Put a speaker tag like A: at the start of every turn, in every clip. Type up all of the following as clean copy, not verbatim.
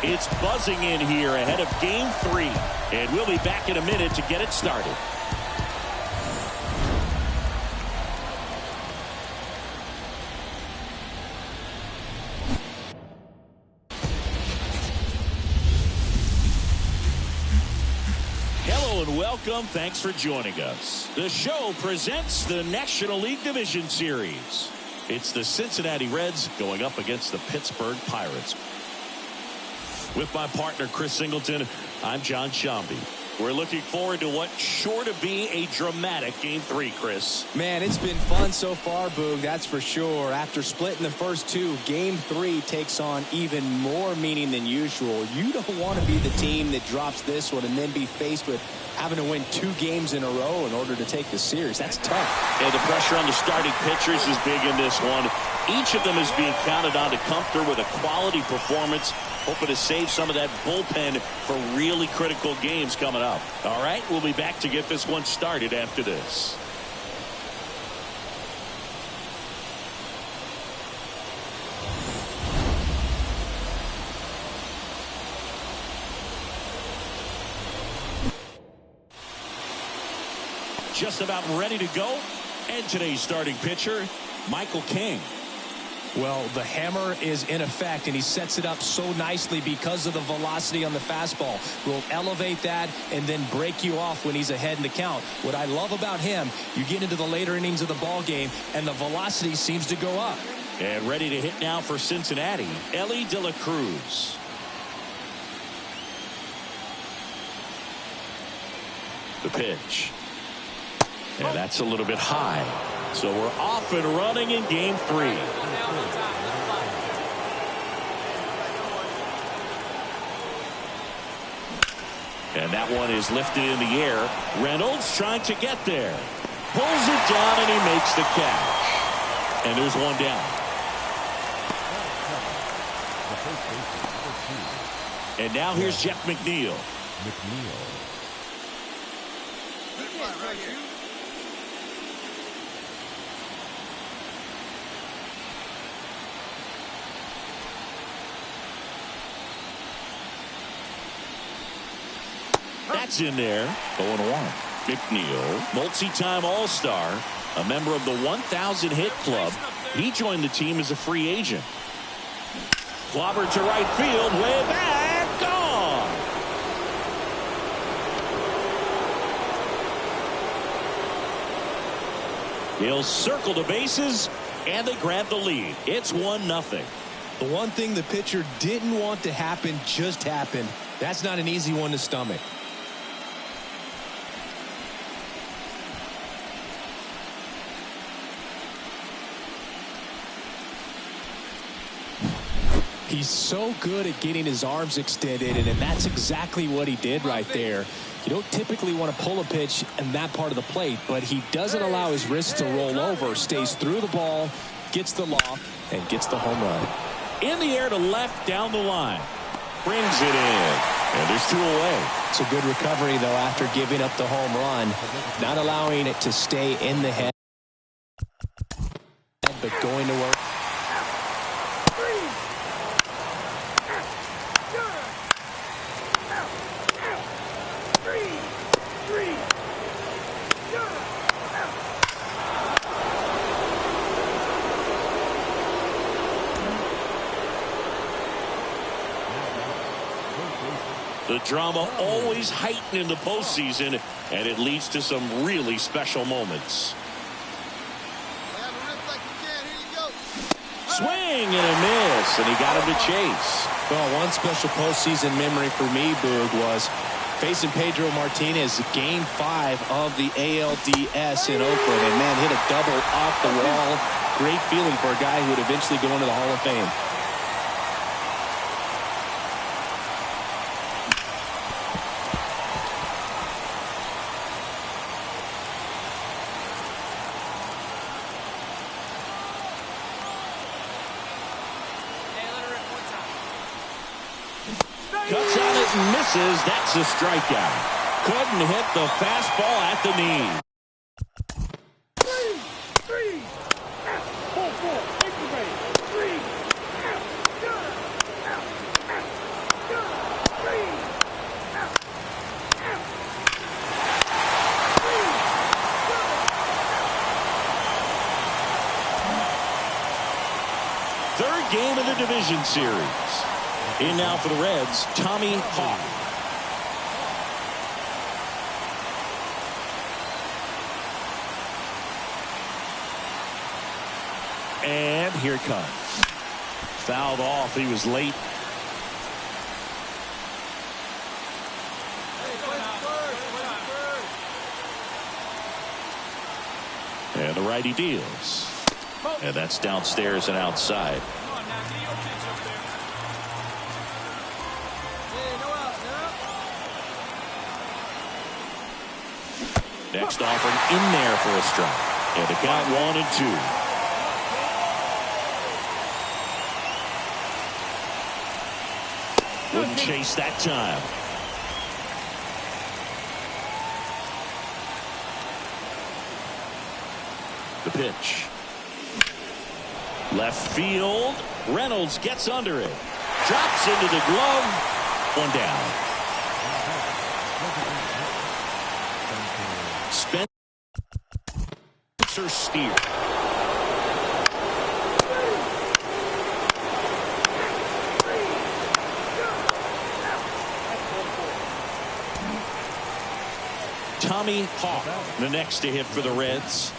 A: It's buzzing in here ahead of Game 3. And we'll be back in a minute to get it started. Hello and welcome. Thanks for joining us. The show presents the National League Division Series. It's the Cincinnati Reds going up against the Pittsburgh Pirates. With my partner, Chris Singleton, I'm John Shambi. We're looking forward to what's sure to be a dramatic Game 3, Chris.
B: Man, it's been fun so far, Boog, that's for sure. After splitting the first two, Game 3 takes on even more meaning than usual. You don't want to be the team that drops this one and then be faced with having to win 2 games in a row in order to take the series. That's tough.
A: And the pressure on the starting pitchers is big in this one. Each of them is being counted on to come through with a quality performance, hoping to save some of that bullpen for really critical games coming up. All right, we'll be back to get this one started after this. Just about ready to go. And today's starting pitcher, Michael King.
B: Well, the hammer is in effect, and he sets it up so nicely because of the velocity on the fastball. Will elevate that and then break you off when he's ahead in the count. What I love about him, you get into the later innings of the ball game, and the velocity seems to go up.
A: And ready to hit now for Cincinnati, Ellie De La Cruz. The pitch. And that's a little bit high. So we're off and running in Game 3. And that one is lifted in the air. Reynolds trying to get there. Pulls it down and he makes the catch. And there's one down. And now here's Jeff McNeil. That's in there. 0-1. McNeil, multi-time All-Star, a member of the 1,000 hit club. He joined the team as a free agent. Clobbered to right field, way back, gone. He'll circle the bases, and they grab the lead. It's 1-0.
B: The one thing the pitcher didn't want to happen just happened. That's not an easy one to stomach. He's so good at getting his arms extended, and that's exactly what he did right there. You don't typically want to pull a pitch in that part of the plate, but he doesn't allow his wrist to roll over, stays through the ball, gets the loft, and gets the home run.
A: In the air to left down the line. Brings it in. And there's 2 away.
B: It's a good recovery, though, after giving up the home run. Not allowing it to stay in the head, but going to work.
A: The drama always heightened in the postseason, and it leads to some really special moments. Swing and a miss, and he got him to chase.
B: Well, one special postseason memory for me, Boog, was facing Pedro Martinez, Game 5 of the ALDS in Oakland, and man, hit a double off the wall. Great feeling for a guy who would eventually go into the Hall of Fame.
A: Cuts on it and misses. That's a strikeout. Couldn't hit the fastball at the knee. game of the division series. In now for the Reds, Tommy Hawk. And here it comes. Fouled off. He was late. And the righty deals. And that's downstairs and outside. Next offering in there for a strike. And the count 1-2. Wouldn't chase that time. The pitch. Left field. Reynolds gets under it. Drops into the glove. One down. Spencer Steer. Tommy Hawk, the next to hit for the Reds.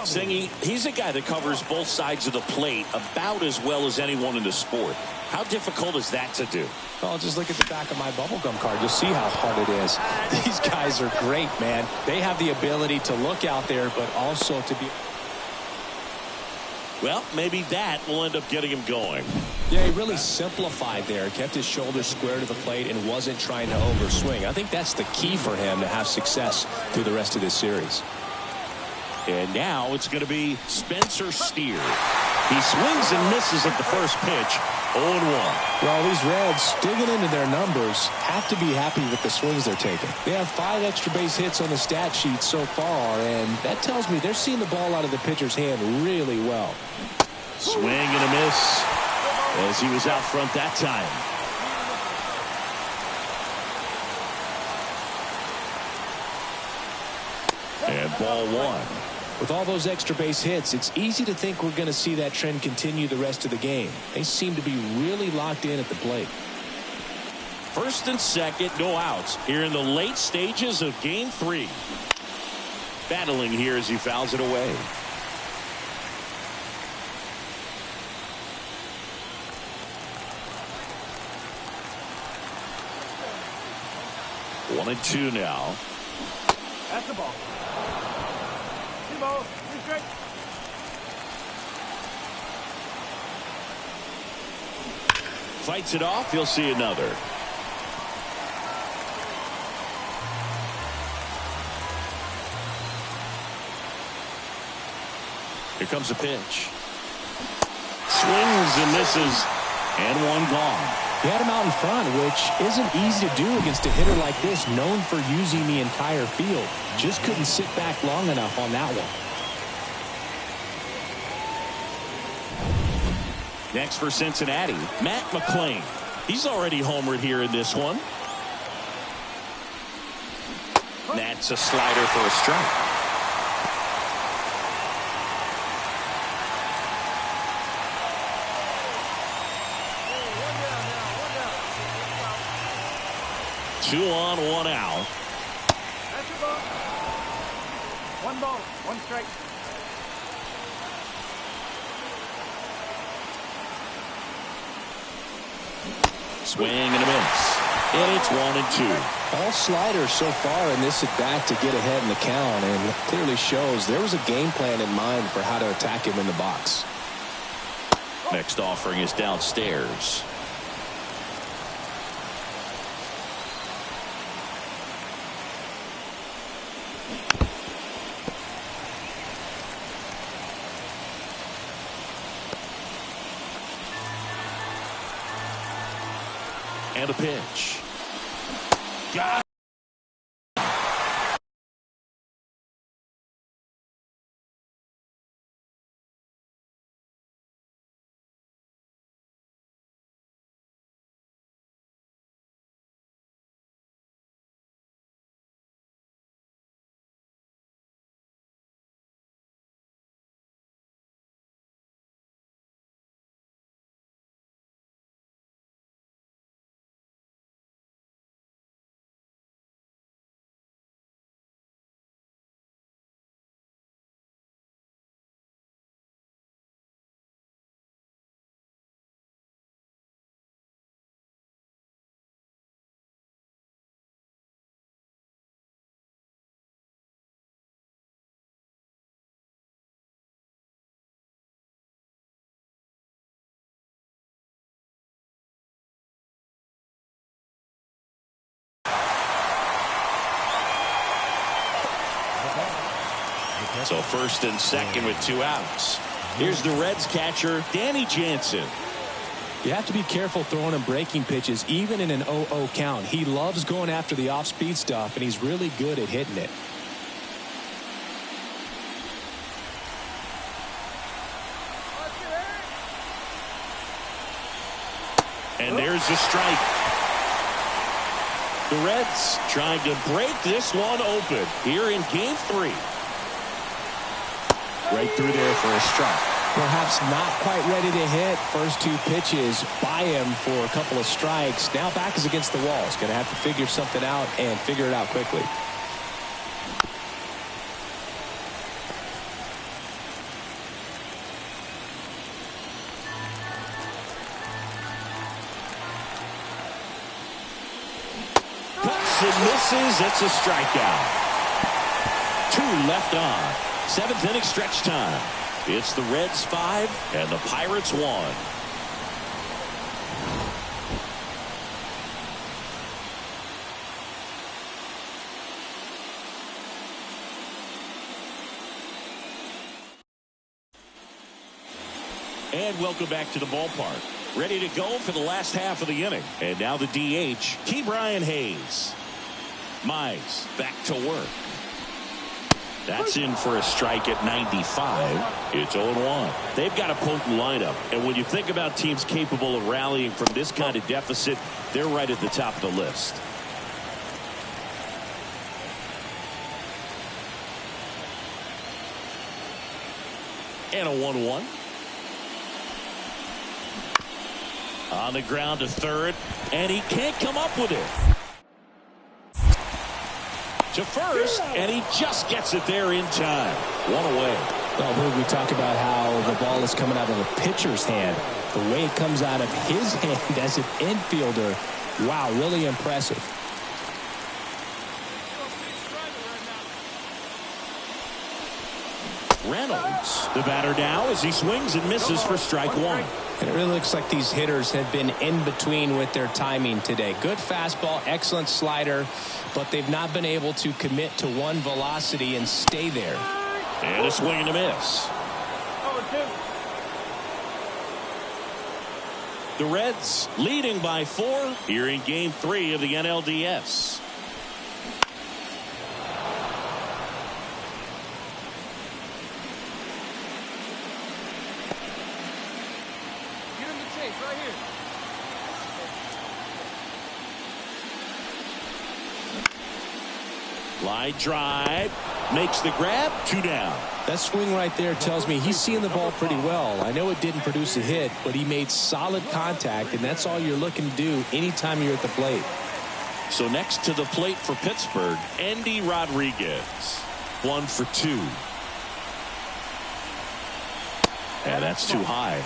A: Singy, he's a guy that covers both sides of the plate about as well as anyone in the sport. How difficult is that to do?
B: Well, just look at the back of my bubblegum card. You'll see how hard it is. These guys are great, man. They have the ability to look out there, but also to be...
A: Well, maybe that will end up getting him going.
B: Yeah, he really simplified there. Kept his shoulders square to the plate and wasn't trying to overswing. I think that's the key for him to have success through the rest of this series.
A: And now it's going to be Spencer Steer. He swings and misses at the first pitch. 0-1.
B: Well, these Reds, digging into their numbers, have to be happy with the swings they're taking. They have 5 extra base hits on the stat sheet so far, and that tells me they're seeing the ball out of the pitcher's hand really well.
A: Swing and a miss as he was out front that time. And ball 1.
B: With all those extra base hits, it's easy to think we're going to see that trend continue the rest of the game. They seem to be really locked in at the plate.
A: First and second, no outs here in the late stages of game 3. Battling here as he fouls it away. One and 2 now.
C: That's the ball. 2 balls, 3 strikes.
A: Fights it off. You'll see another. Here comes a pitch. Swings and misses. And one gone.
B: He had him out in front, which isn't easy to do against a hitter like this, known for using the entire field. Just couldn't sit back long enough on that one.
A: Next for Cincinnati, Matt McClain. He's already homered here in this one. That's a slider for a strike. Two on, 1 out.
C: That's your ball. 1 ball, 1 strike.
A: Swing and a miss. And it's 1 and 2.
B: All sliders so far in this at bat to get ahead in the count, and clearly shows there was a game plan in mind for how to attack him in the box.
A: Next offering is downstairs. And a pitch. Got So first and second with 2 outs. Here's the Reds catcher, Danny Jansen.
B: You have to be careful throwing him breaking pitches, even in an 0-0 count. He loves going after the off-speed stuff, and he's really good at hitting it.
A: And there's the strike. The Reds trying to break this one open here in Game 3. Right through there for a strike.
B: Perhaps not quite ready to hit. First 2 pitches by him for a couple of strikes. Now back is against the wall. He's going to have to figure something out and figure it out quickly.
A: Cuts and misses. It's a strikeout. 2 left on. 7th inning stretch time. It's the Reds 5 and the Pirates 1. And welcome back to the ballpark. Ready to go for the last half of the inning. And now the DH, Brian Hayes. Mize back to work. That's in for a strike at 95. It's 0-1. They've got a potent lineup. And when you think about teams capable of rallying from this kind of deficit, they're right at the top of the list. And a 1-1. On the ground to third. And he can't come up with it. To first, and he just gets it there in time. 1 away.
B: Well, we talk about how the ball is coming out of the pitcher's hand. The way it comes out of his hand as an infielder, wow, really impressive.
A: Reynolds, the batter now as he swings and misses for strike 1.
B: And it really looks like these hitters have been in between with their timing today. Good fastball, excellent slider, but they've not been able to commit to one velocity and stay there.
A: And a swing and a miss. The Reds leading by 4 here in Game 3 of the NLDS. Line drive, makes the grab, 2 down.
B: That swing right there tells me he's seeing the ball pretty well. I know it didn't produce a hit, but he made solid contact, and that's all you're looking to do anytime you're at the plate.
A: So next to the plate for Pittsburgh, Andy Rodriguez. 1 for 2. And that's too high.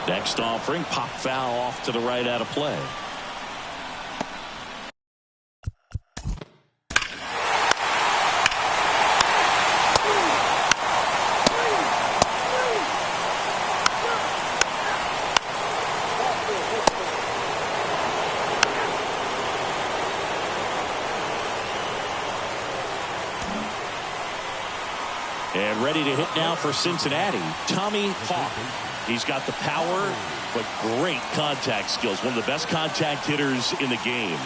A: Next offering, pop foul off to the right out of play. And ready to hit now for Cincinnati, Tommy Hawk. He's got the power, but great contact skills. One of the best contact hitters in the game.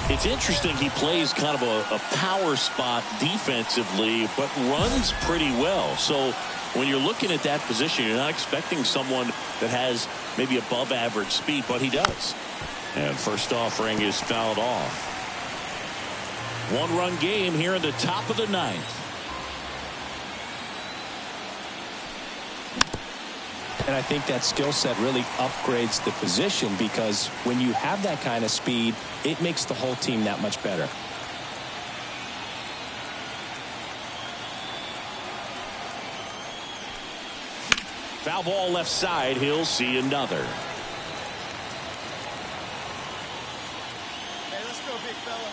A: It's interesting he plays kind of a power spot defensively, but runs pretty well. So when you're looking at that position, you're not expecting someone that has maybe above average speed, but he does. And first offering is fouled off. 1-run game here in the top of the 9th.
B: And I think that skill set really upgrades the position, because when you have that kind of speed, it makes the whole team that much better.
A: Foul ball left side. He'll see another.
C: Hey, let's go, big fella.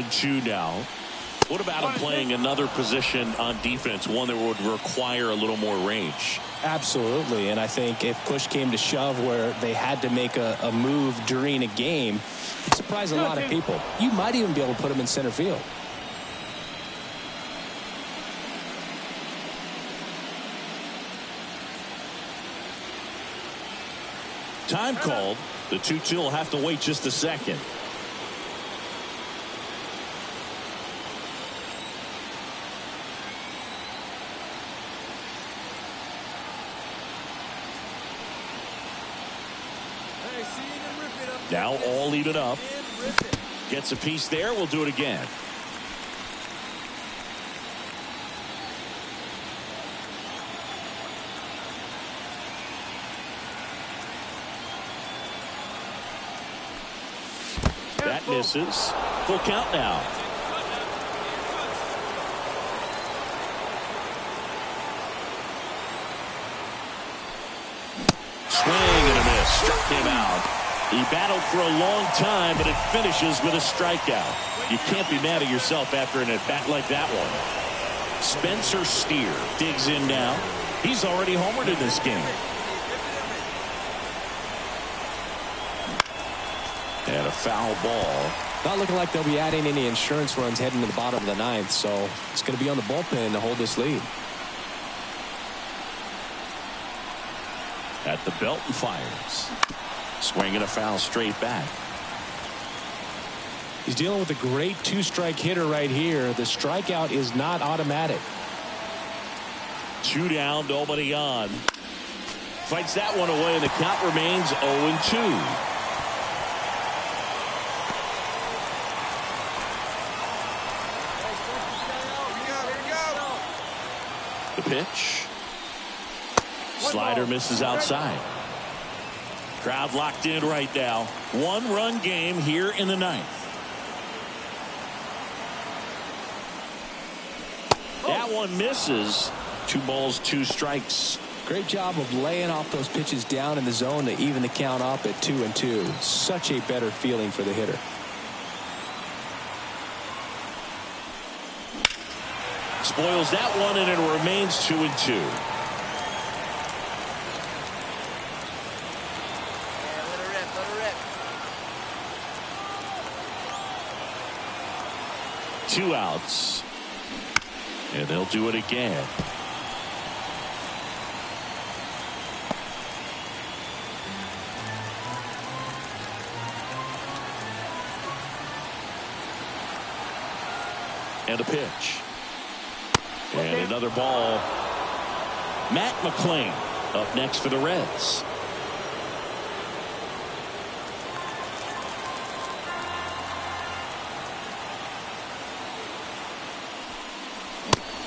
A: 0-2 now. What about him playing another position on defense, one that would require a little more range?
B: Absolutely, and I think if push came to shove where they had to make a move during a game, it surprised a lot of people. You might even be able to put him in center field.
A: Time called. The 2-2 will have to wait just a second. Now all even up. Gets a piece there. We'll do it again. That misses. Full count now. Swing and a miss. Struck him out. He battled for a long time, but it finishes with a strikeout. You can't be mad at yourself after an at-bat like that one. Spencer Steer digs in now. He's already homered in this game. And a foul ball.
B: Not looking like they'll be adding any insurance runs heading to the bottom of the ninth, so it's going to be on the bullpen to hold this lead.
A: At the belt and fires. Swinging a foul straight back.
B: He's dealing with a great two-strike hitter right here. The strikeout is not automatic.
A: 2 down, nobody on. Fights that one away, and the count remains 0-2. The pitch. Slider misses outside. Crowd locked in right now. 1-run game here in the ninth. That one misses. 2 balls, 2 strikes.
B: Great job of laying off those pitches down in the zone to even the count up at 2-2. Such a better feeling for the hitter.
A: Spoils that one, and it remains 2-2. Two outs. And they'll do it again. And a pitch. And another ball. Matt McClain up next for the Reds.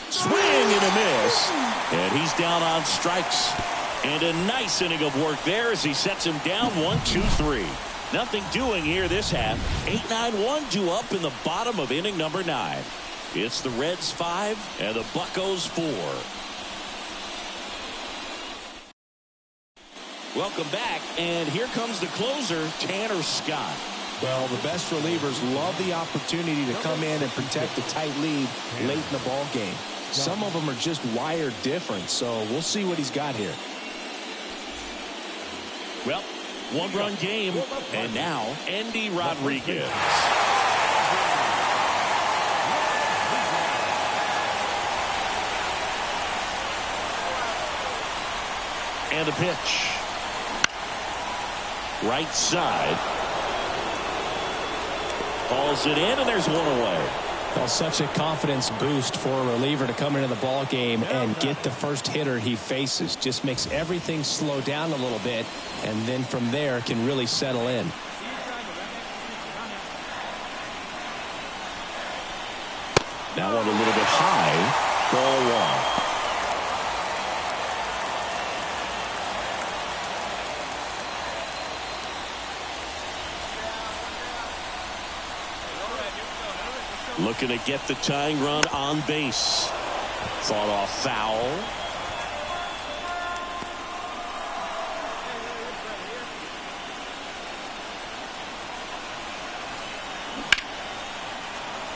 A: Swing and a miss. And he's down on strikes. And a nice inning of work there as he sets him down 1-2-3. Nothing doing here this half. 8-9-1 due up in the bottom of inning number 9. It's the Reds 5 and the Buccos 4. Welcome back, and here comes the closer, Tanner Scott.
B: Well, the best relievers love the opportunity to come in and protect a tight lead late in the ball game. Some of them are just wired different, so we'll see what he's got here.
A: Well, 1-run game, and now Andy Rodriguez. And a pitch. Right side. Calls it in, and there's one away.
B: Well, such a confidence boost for a reliever to come into the ball game and get the first hitter he faces. Just makes everything slow down a little bit, and then from there can really settle in.
A: That one a little bit high. Ball 1. Looking to get the tying run on base. Fought off foul.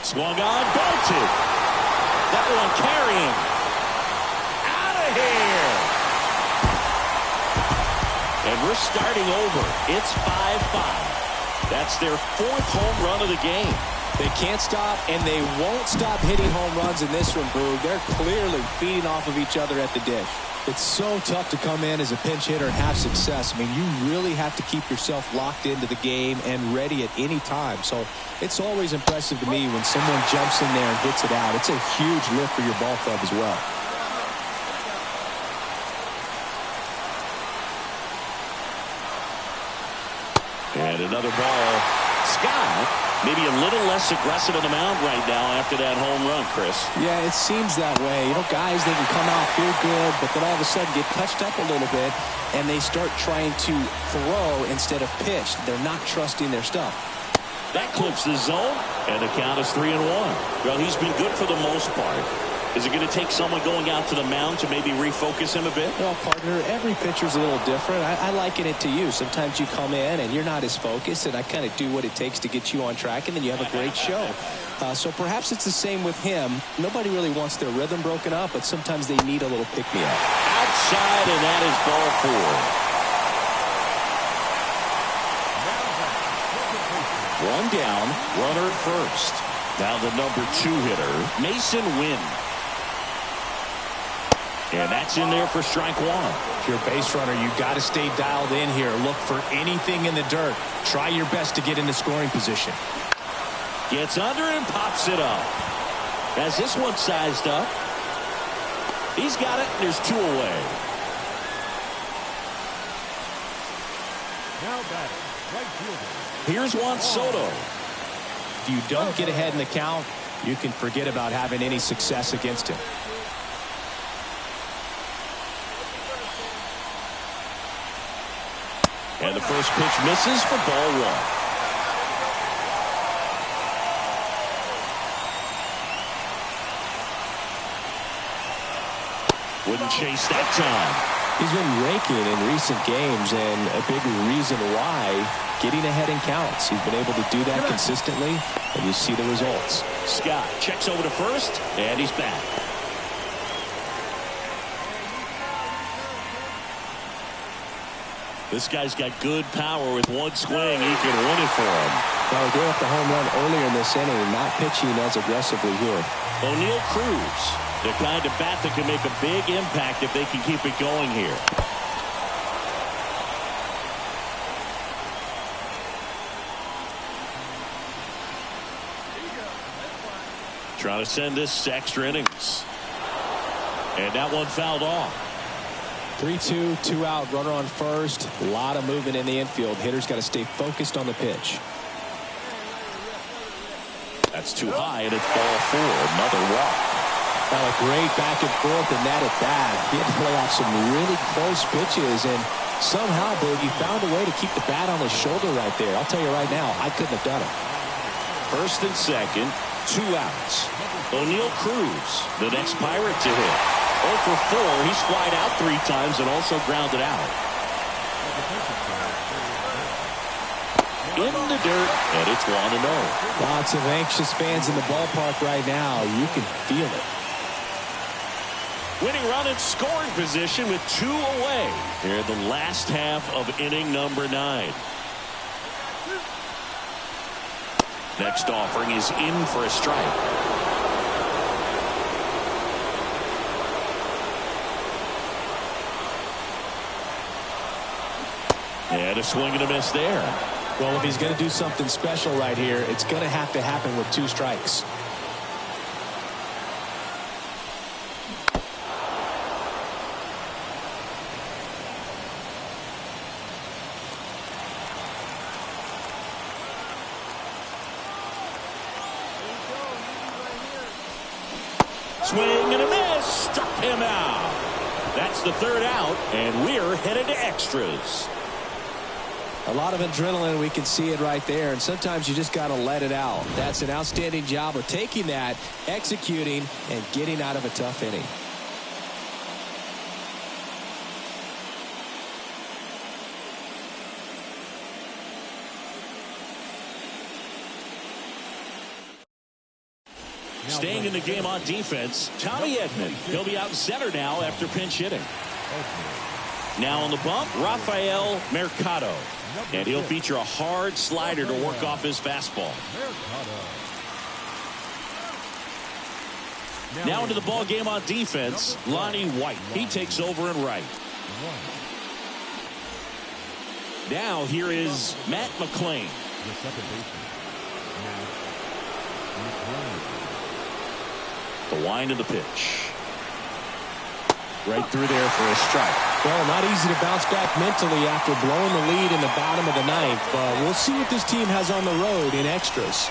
A: Swung on, belted. That one carrying. Out of here. And we're starting over. It's 5-5. That's their 4th home run of the game.
B: They can't stop, and they won't stop hitting home runs in this one, Boog. They're clearly feeding off of each other at the dish. It's so tough to come in as a pinch hitter and have success. I mean, you really have to keep yourself locked into the game and ready at any time. So it's always impressive to me when someone jumps in there and hits it out. It's a huge lift for your ball club as well.
A: And another ball. Scott maybe a little less aggressive on the mound right now after that home run, Chris.
B: Yeah, it seems that way. You know, guys, they can come out, feel good, but then all of a sudden get touched up a little bit, and they start trying to throw instead of pitch. They're not trusting their stuff.
A: That clips the zone, and the count is 3-1. Well, he's been good for the most part. Is it going to take someone going out to the mound to maybe refocus him a bit?
B: Well, partner, every pitcher's a little different. I liken it to you. Sometimes you come in and you're not as focused, and I kind of do what it takes to get you on track, and then you have a great show. So perhaps it's the same with him. Nobody really wants their rhythm broken up, but sometimes they need a little pick-me-up.
A: Outside, and that is ball 4. One down, runner at first. Now the number 2 hitter, Mason Wynn. And that's in there for strike 1.
B: If you're a base runner, you've got to stay dialed in here. Look for anything in the dirt. Try your best to get in the scoring position.
A: Gets under and pops it up. Has this one sized up. He's got it, and there's 2 away.
C: Now batting, right fielder.
A: Here's Juan Soto.
B: If you don't get ahead in the count, you can forget about having any success against him.
A: And the first pitch misses for ball 1. Wouldn't chase that time.
B: He's been raking in recent games, and a big reason why, getting ahead in counts. He's been able to do that consistently, and you see the results.
A: Scott checks over to first, and he's back. This guy's got good power. With one swing, he can win it for him.
B: Well, he gave up the home run earlier in this inning, not pitching as aggressively here.
A: O'Neill Cruz, the kind of bat that can make a big impact if they can keep it going here. Trying to send this to extra innings. And that one fouled off.
B: 3-2, 2 out, runner on first. A lot of movement in the infield. Hitter's got to stay focused on the pitch.
A: That's too high, and it's ball 4. Another walk.
B: Well, a great back and forth in that at bat. He had to play off some really close pitches, and somehow, Boogie found a way to keep the bat on his shoulder right there. I'll tell you right now, I couldn't have done it.
A: First and second, 2 outs. O'Neill Cruz, the next Pirate to hit. 0 for 4. He's flied out 3 times and also grounded out. In the dirt, and it's 1-0.
B: Lots of anxious fans in the ballpark right now. You can feel it.
A: Winning run in scoring position with 2 away here in the last half of inning number 9. Next offering is in for a strike. And a swing and a miss there.
B: Well, if he's going to do something special right here, it's going to have to happen with 2 strikes.
A: Swing and a miss. Struck him out. That's the 3rd out, and we're headed to extras.
B: A lot of adrenaline, we can see it right there, and sometimes you just got to let it out. That's an outstanding job of taking that, executing, and getting out of a tough inning.
A: Staying in the game on defense, Tommy Edman. He'll be out center now after pinch hitting. Now on the bump, Rafael Mercado. And he'll feature a hard slider to work off his fastball. Now into the ball game on defense, Lonnie White. He takes over in right. Now here is Matt McClain. The wind of the pitch. Right through there for a strike.
B: Well, not easy to bounce back mentally after blowing the lead in the bottom of the ninth. But we'll see what this team has on the road in extras.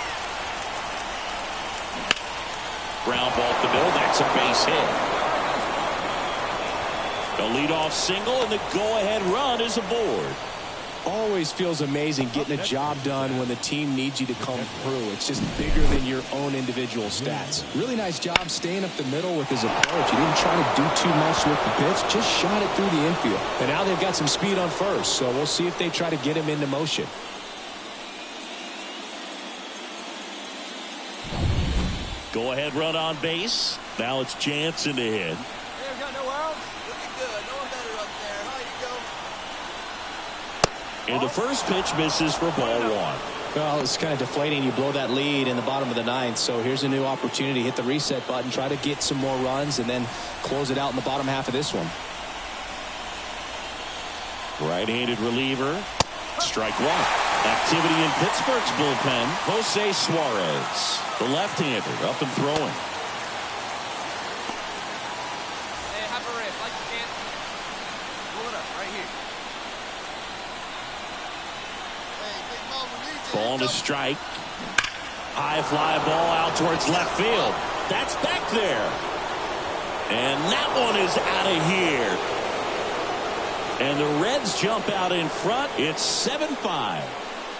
A: Ground ball to the middle. That's a base hit. The leadoff single and the go-ahead run is aboard.
B: Always feels amazing getting a job done when the team needs you to come through. It's just bigger than your own individual stats. Really nice job staying up the middle with his approach. He didn't try to do too much with the pitch, just shot it through the infield. And now they've got some speed on first, so we'll see if they try to get him into motion.
A: Go ahead run on base. Now it's Jansen to hit.
D: Hey, got nowhere else? Looking good. No one better up there. How you go?
A: And the first pitch misses for ball one.
B: Well, it's kind of deflating. You blow that lead in the bottom of the ninth. So here's a new opportunity. Hit the reset button. Try to get some more runs and then close it out in the bottom half of this one.
A: Right-handed reliever. Strike one. Activity in Pittsburgh's bullpen. Jose Suarez. The left-hander up and throwing.
D: Hey, have a rip. Like you can. Pull it up right here. Hey, Big Mama needs you.
A: Ball to strike. High fly ball out towards left field. That's back there. And that one is out of here. And the Reds jump out in front. It's 7-5.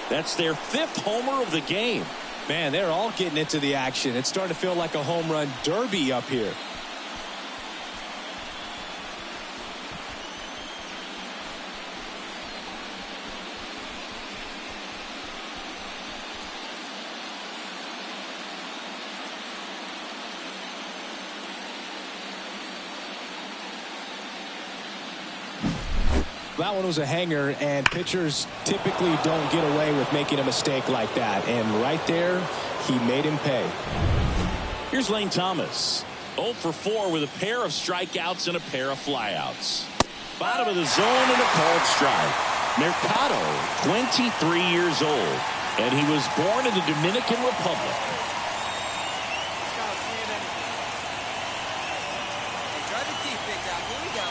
A: That's their 5th homer of the game.
B: Man, they're all getting into the action. It's starting to feel like a home run derby up here. That one was a hanger, and pitchers typically don't get away with making a mistake like that. And right there, he made him pay.
A: Here's Lane Thomas. 0 for 4 with a pair of strikeouts and a pair of flyouts. Bottom of the zone and a called strike. Mercado, 23 years old, and he was born in the Dominican Republic.
D: Drive it deep, Big Doc. Here we go.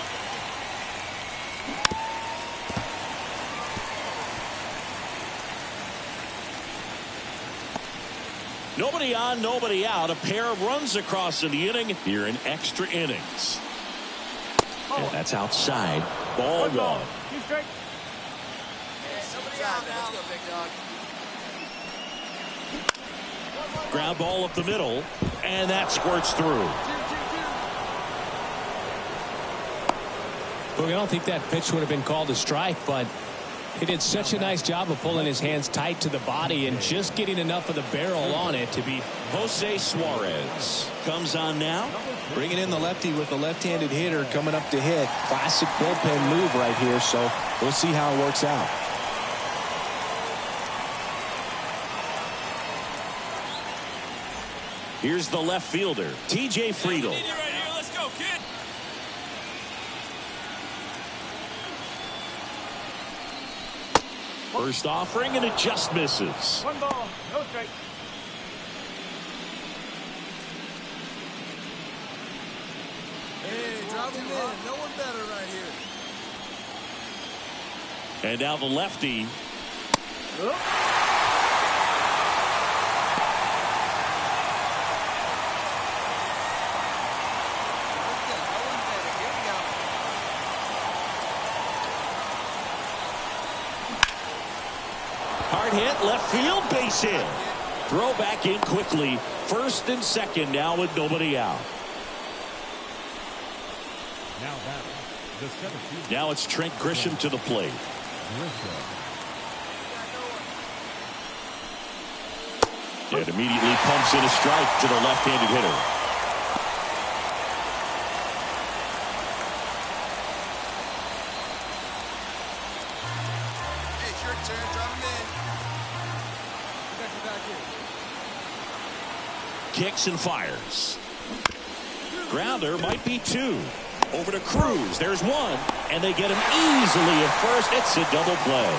A: Nobody on, nobody out. A pair of runs across in the inning here in extra innings. And that's outside. Ball one.
C: Keep straight.
D: Somebody out now. Let's go, Big Dog.
A: Ground ball up the middle, and that squirts through.
B: Look, I don't think that pitch would have been called a strike, but he did such a nice job of pulling his hands tight to the body and just getting enough of the barrel on it to be.
A: Jose Suarez comes on now.
B: Bringing in the lefty with the left-handed hitter coming up to hit. Classic bullpen move right here, so we'll see how it works out.
A: Here's the left fielder, T.J. Friedel.
D: Right here. Let's go, kid.
A: First offering, and it just misses.
C: One ball, no strike.
D: Hey, drop him in. No one better right here.
A: And now the lefty. Hard hit, left field, base hit. Throw back in quickly. First and second now with nobody out. Now it's Trent Grisham to the plate. And immediately pumps in a strike to the left-handed hitter.
E: Hey, it's your turn. Drop him in.
A: Kicks and fires. Grounder might be 2. Over to Cruz. There's 1. And they get him easily at first. It's a double play.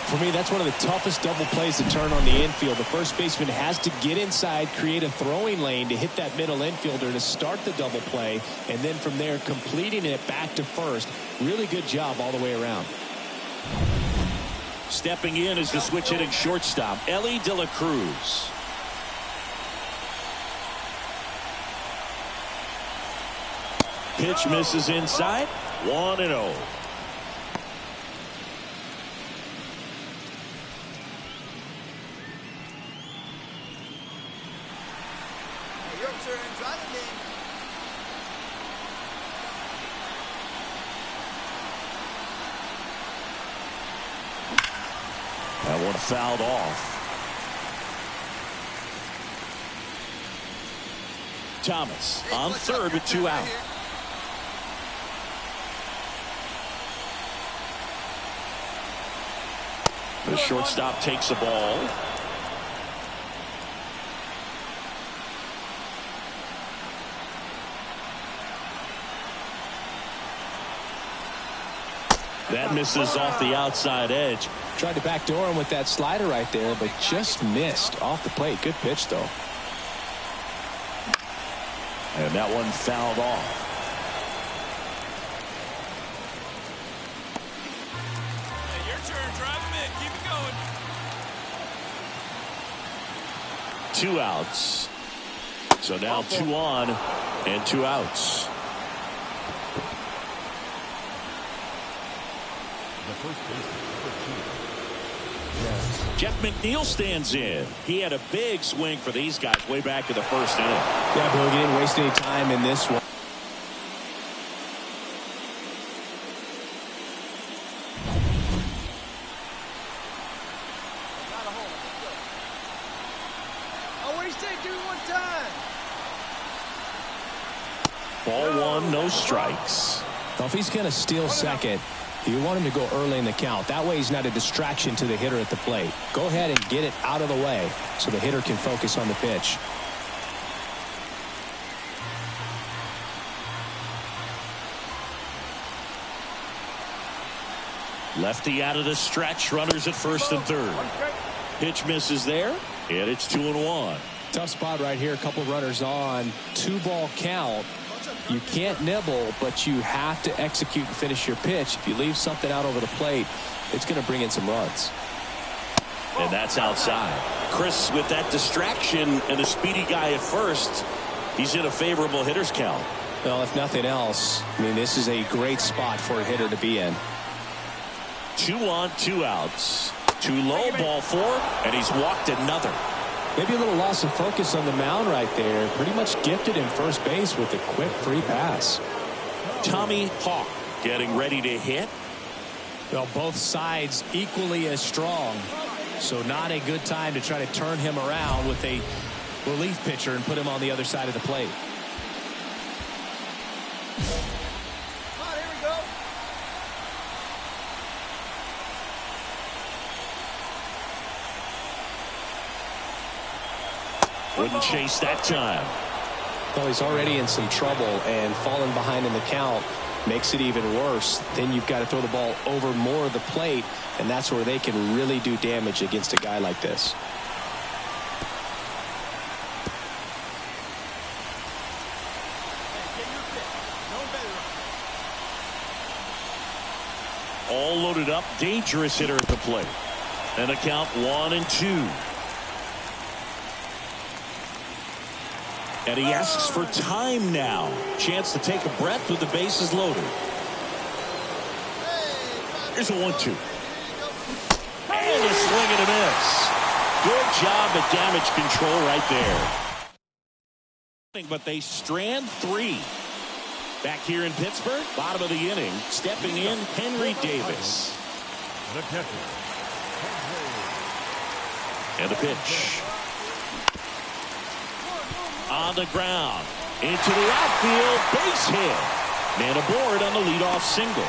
B: For me, that's one of the toughest double plays to turn on the infield. The first baseman has to get inside, create a throwing lane to hit that middle infielder to start the double play, and then from there completing it back to first. Really good job all the way around.
A: Stepping in is the switch hitting shortstop, Ellie De La Cruz. Pitch misses inside. 1-0.
E: Your turn. Drop him in.
A: That one fouled off. Thomas on third with 2 out. The shortstop takes a ball. That misses off the outside edge.
B: Tried to backdoor him with that slider right there, but just missed off the plate. Good pitch, though.
A: And that one fouled off.
D: Hey, your turn. Drive him in. Keep it going.
A: 2 outs. So now 2 on and 2 outs. Jeff McNeil stands in. He had a big swing for these guys way back in the first inning.
B: Yeah, Bill, he didn't waste any time in this one.
A: Ball 1, no strikes.
B: Well, if he's going to steal second, you want him to go early in the count. That way he's not a distraction to the hitter at the plate. Go ahead and get it out of the way so the hitter can focus on the pitch.
A: Lefty out of the stretch. Runners at first and third. Pitch misses there, and it's 2-1.
B: Tough spot right here. A couple runners on. 2-ball count. You can't nibble, but you have to execute and finish your pitch. If you leave something out over the plate, it's going to bring in some runs.
A: And that's outside. Chris, with that distraction and a speedy guy at first, he's in a favorable hitter's count.
B: Well, if nothing else, I mean, this is a great spot for a hitter to be in.
A: 2 on, 2 outs. Too low, ball 4, and he's walked another.
B: Maybe a little loss of focus on the mound right there. Pretty much gifted in first base with a quick free pass.
A: Tommy Hawk getting ready to hit.
B: Well, both sides equally as strong. So not a good time to try to turn him around with a relief pitcher and put him on the other side of the plate.
A: Wouldn't chase that time.
B: Well, he's already in some trouble, and falling behind in the count makes it even worse. Then you've got to throw the ball over more of the plate, and that's where they can really do damage against a guy like this.
A: All loaded up, dangerous hitter at the plate. And a count 1-2. And he asks for time now. Chance to take a breath with the bases loaded. Here's a 1-2. And a swing and a miss. Good job at damage control right there. But they strand 3. Back here in Pittsburgh, bottom of the inning, stepping in, Henry Davis.
C: The catcher.
A: And the pitch. On the ground. Into the outfield. Base hit. Man aboard on the leadoff single.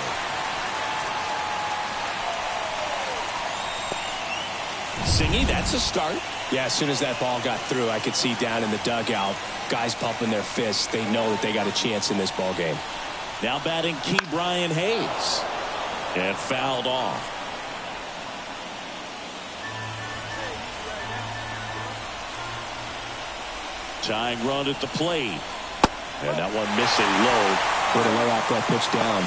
A: Singy, that's a start.
B: Yeah, as soon as that ball got through, I could see down in the dugout, guys pumping their fists. They know that they got a chance in this ball game.
A: Now batting key Brian Hayes. And fouled off. Tying run at the plate. And that one missing low.
B: Way to lay off that pitch down.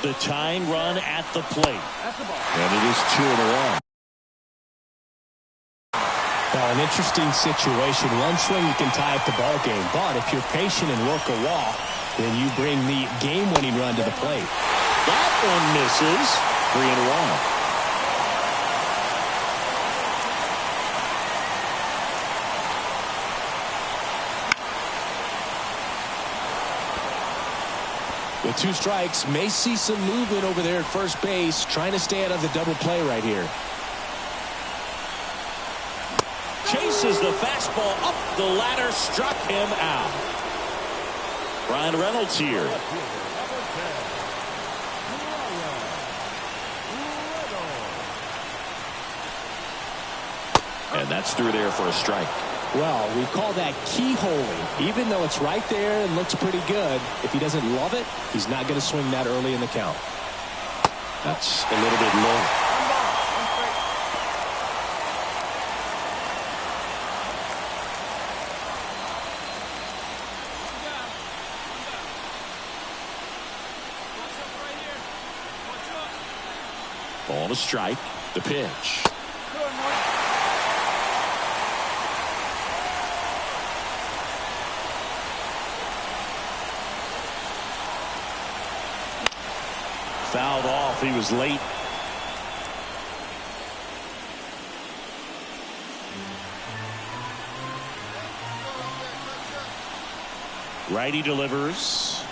A: The tying run at the plate. And it is 2 in a row.
B: Well, an interesting situation. One swing you can tie up the ball game, but if you're patient and work a walk, then you bring the game-winning run to the plate.
A: That one misses. 3 in a row.
B: With 2 strikes, may see some movement over there at first base, trying to stay out of the double play right here.
A: Chases the fastball up the ladder, struck him out. Ryan Reynolds here. And that's through there for a strike.
B: Well, we call that keyholing. Even though it's right there and looks pretty good, if he doesn't love it, he's not going to swing that early in the count.
A: That's a little bit low. Ball to strike. The pitch. Fouled off. He was late. Righty delivers.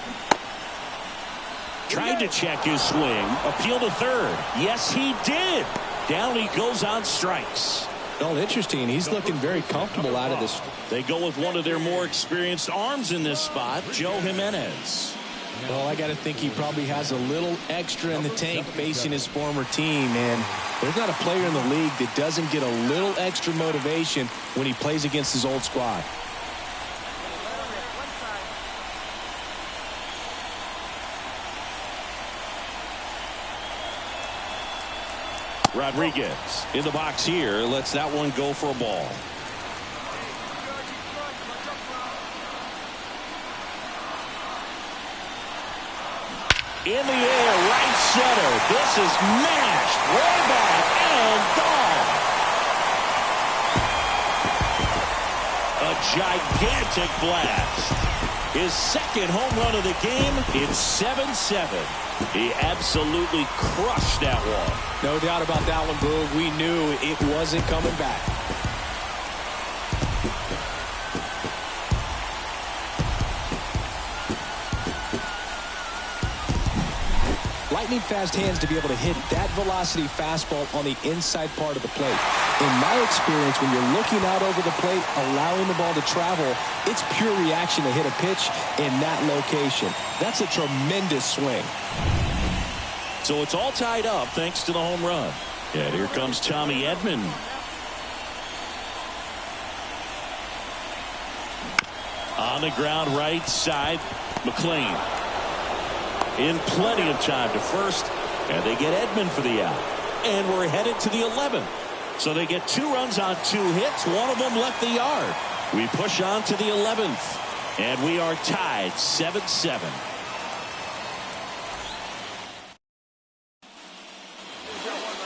A: Tried to check his swing. Appeal to third. Yes, he did. Down he goes on strikes.
B: Well, interesting. He's looking very comfortable out of this.
A: They go with one of their more experienced arms in this spot, Joe Jimenez.
B: Well, I got to think he probably has a little extra in the tank facing his former team, and there's not a player in the league that doesn't get a little extra motivation when he plays against his old squad.
A: Rodriguez in the box here lets that one go for a ball. In the air, right center. This is mashed way back and gone. A gigantic blast. His second home run of the game. It's 7-7. He absolutely crushed that one.
B: No doubt about that one, Boog. We knew it wasn't coming back. Lightning fast hands to be able to hit that velocity fastball on the inside part of the plate. In my experience, when you're looking out over the plate, allowing the ball to travel, it's pure reaction to hit a pitch in that location. That's a tremendous swing.
A: So it's all tied up thanks to the home run. And here comes Tommy Edman. On the ground right side, McLean. In plenty of time to first, and they get Edman for the out. And we're headed to the 11th. So they get 2 runs on 2 hits. One of them left the yard. We push on to the 11th, and we are tied 7-7.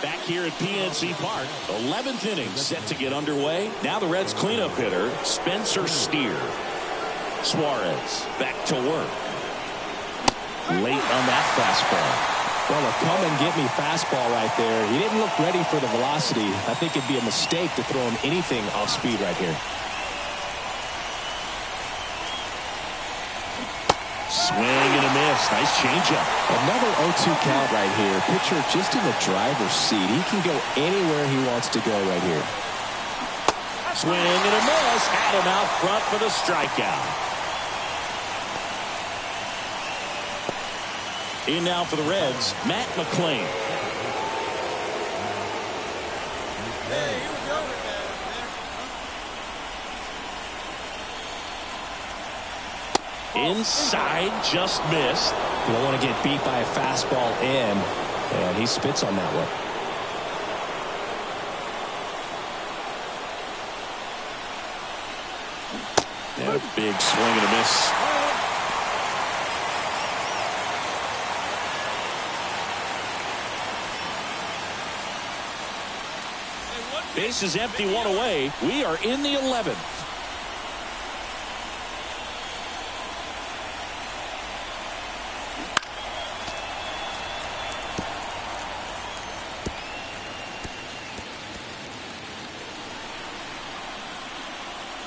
A: Back here at PNC Park, 11th inning set to get underway. Now the Reds cleanup hitter, Spencer Steer. Suarez back to work. Late on that fastball.
B: Well, a come-and-get-me fastball right there. He didn't look ready for the velocity. I think it'd be a mistake to throw him anything off speed right here.
A: Swing and a miss. Nice changeup.
B: Another 0-2 count right here. Pitcher just in the driver's seat. He can go anywhere he wants to go right here.
A: Swing and a miss. Had him out front for the strikeout. In now for the Reds, Matt McClain.
E: Hey, here we go.
A: Inside, just missed.
B: You don't want to get beat by a fastball in, and he spits on that one.
A: And a big swing and a miss. Base is empty, one away. We are in the 11th.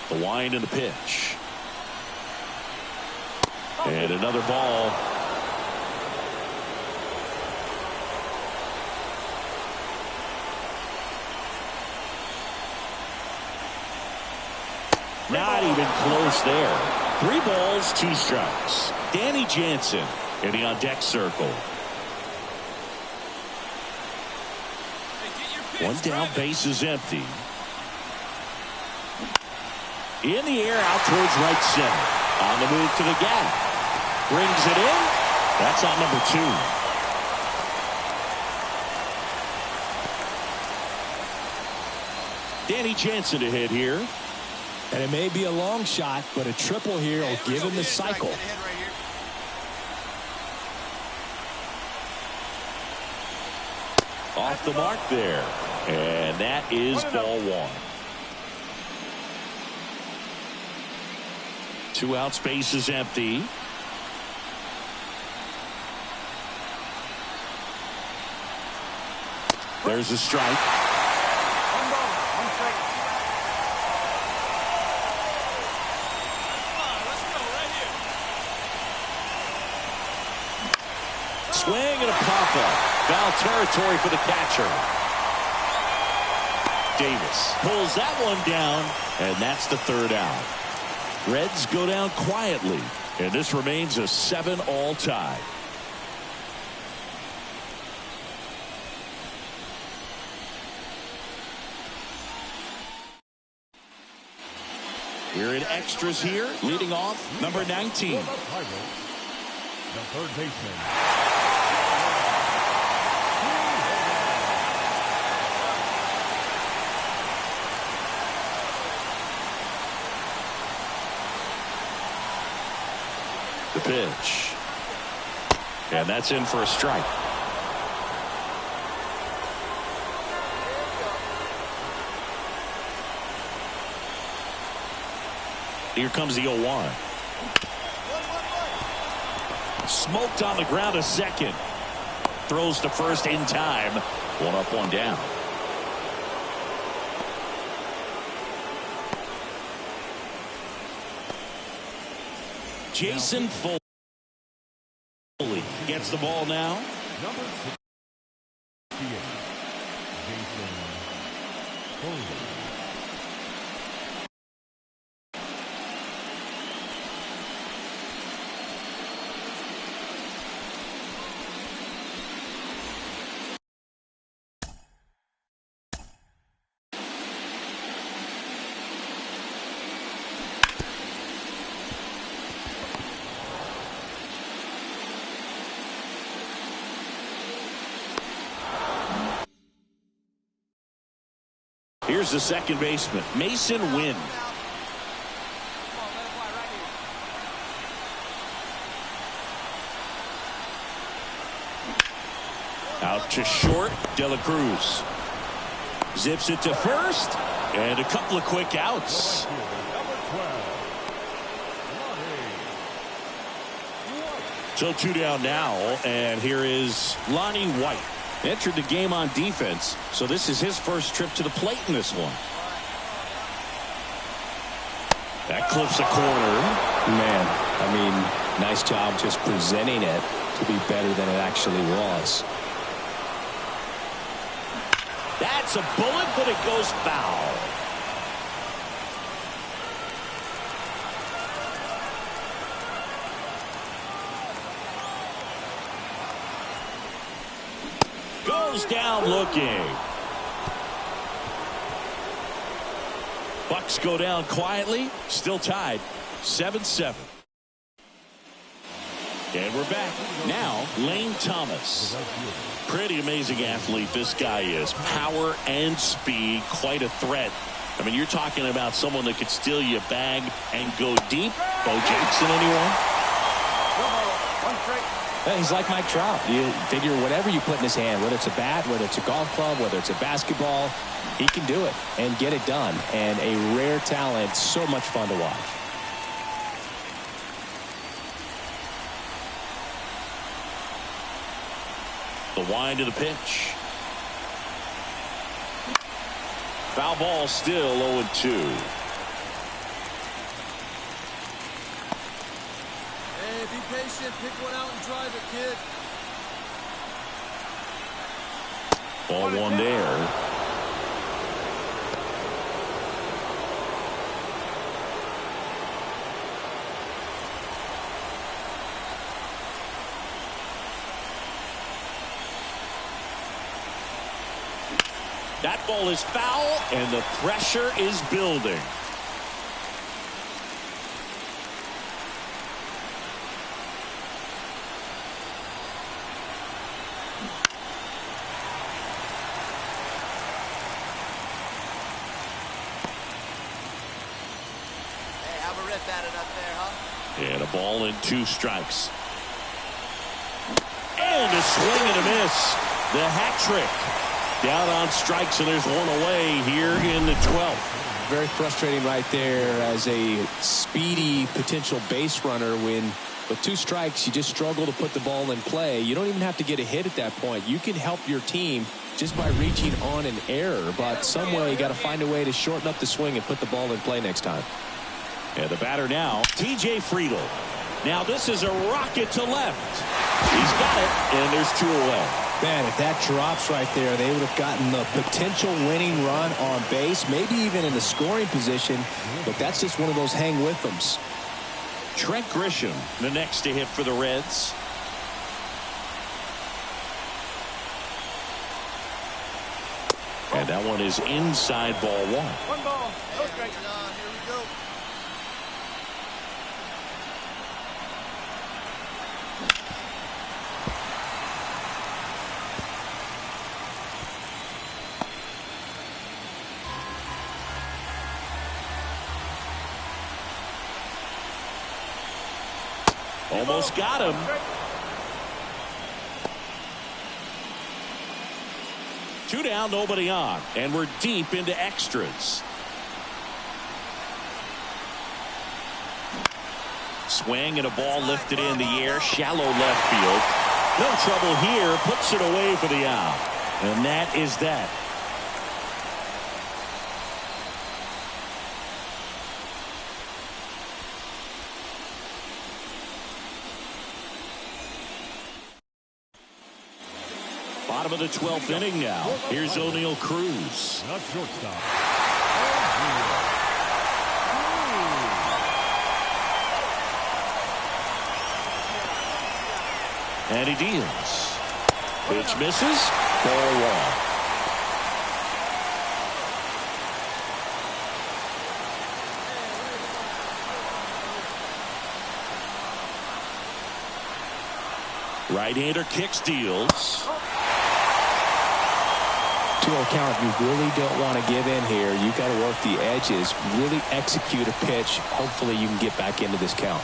A: The wind and the pitch. And another ball. Not even close there. 3 balls, 2 strikes. Danny Jansen in the on-deck circle. One down, base is empty. In the air, out towards right center. On the move to the gap. Brings it in. That's on number 2. Danny Jansen to hit here.
B: And it may be a long shot, but a triple here will give him the cycle.
A: Off the mark there. And that is ball 1. 2 out, space is empty. There's a strike. Swing and a pop-up. Foul territory for the catcher. Davis pulls that one down, and that's the 3rd out. Reds go down quietly, and this remains a 7-all tie. We're in extras here, leading off number 19.
C: The third baseman.
A: The pitch. And that's in for a strike. Here comes the 0-1. Smoked on the ground a second. Throws to first in time. 1 up, 1 down. Jason Foley gets the ball now.
C: Number 68, Jason Foley.
A: Here's the second baseman, Mason Wynn. Out to short, De La Cruz. Zips it to first, and a couple of quick outs. So 2 down now, and here is Lonnie White. Entered the game on defense, so this is his first trip to the plate in this one. That clips a corner.
B: Man, I mean, Nice job just presenting it to be better than it actually was.
A: That's a bullet, but it goes foul. Goes down looking. Bucks go down quietly. Still tied 7-7. And we're back. Now, Lane Thomas. Pretty amazing athlete this guy is. Power and speed. Quite a threat. I mean, you're talking about someone that could steal you a bag and go deep. Bo Jackson, anyone?
C: One straight.
B: Yeah, he's like Mike Trout. You figure whatever you put in his hand, whether it's a bat, whether it's a golf club, whether it's a basketball, he can do it and get it done. And a rare talent, so much fun to watch.
A: The wind of the pitch. Foul ball, still 0-2.
E: Hey, be patient. Pick one out and drive it, kid.
A: Ball one there. That ball is foul, and the pressure is building.
D: Hey, have a rip at it up there, huh?
A: And a ball and 2 strikes. And a swing and a miss. The hat trick. Down on strikes, and there's one away here in the 12th.
B: Very frustrating right there as a speedy potential base runner when with 2 strikes you just struggle to put the ball in play. You don't even have to get a hit at that point. You can help your team just by reaching on an error, but some way you got to find a way to shorten up the swing and put the ball in play next time.
A: And the batter now, TJ Friedel. Now this is a rocket to left. He's got it, and there's 2 away.
B: Man, if that drops right there, they would have gotten the potential winning run on base, maybe even in the scoring position, but that's just one of those hang with thems.
A: Trent Grisham, the next to hit for the Reds. And that one is inside ball 1.
C: One ball. No strike.
E: Here we go.
A: Almost got him. Two down, nobody on, and we're deep into extras. Swing and a ball lifted in the air, shallow left field. No trouble here, puts it away for the out. And that is that. Bottom of the 12th inning now. Here's O'Neal Cruz.
C: Not shortstop.
A: And he deals. Pitch misses. Ball 1. Right-hander kicks, deals.
B: 2-0 count. You really don't want to give in here. You got to work the edges, really execute a pitch. Hopefully you can get back into this count.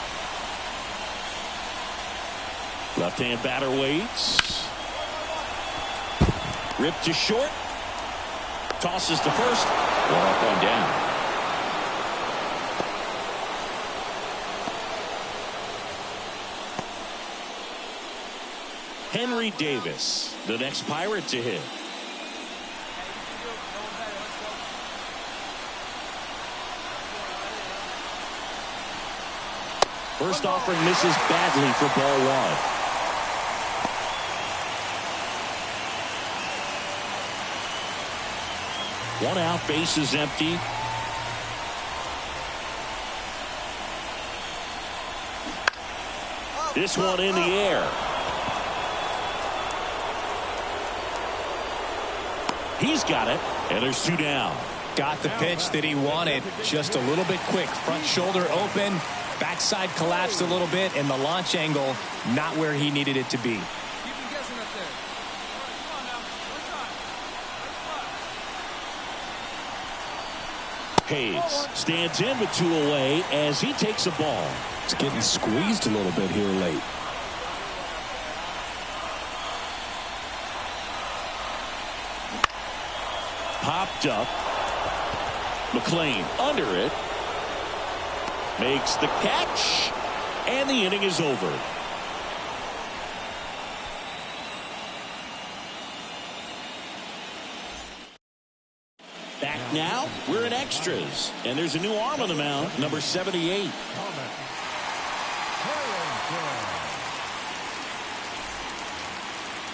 A: Left-hand batter waits. Ripped to short. Tosses to first. One up, one down. Henry Davis, the next Pirate to hit. First offering misses badly for ball one. One out, base is empty. This one in the air. He's got it, and there's two down.
B: Got the pitch that he wanted, just a little bit quick. Front shoulder open, backside collapsed a little bit, and the launch angle not where he needed it to be.
E: Keep him guessing up there.
D: Come on now. One shot.
A: Hayes stands in with two away as he takes a ball.
B: It's getting squeezed a little bit here late.
A: Popped up. McLean under it. Makes the catch. And the inning is over. Back now, we're in extras. And there's a new arm on the mound, number 78.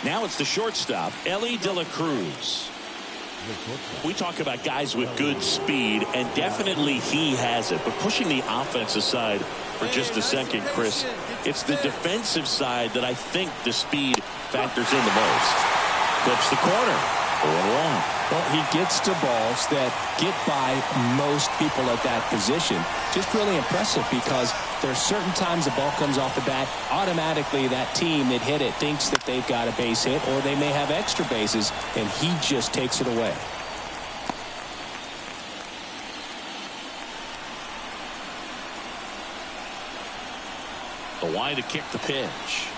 A: Now it's the shortstop, Ellie De La Cruz. We talk about guys with good speed, and definitely he has it. But pushing the offensive side for just a second, Chris, it's the defensive side that I think the speed factors in the most. Clips the corner. 0-1.
B: Well, he gets to balls that get by most people at that position. Just really impressive because there's certain times the ball comes off the bat, automatically that team that hit it thinks that they've got a base hit or they may have extra bases, and he just takes it away.
A: The line to kick the pitch.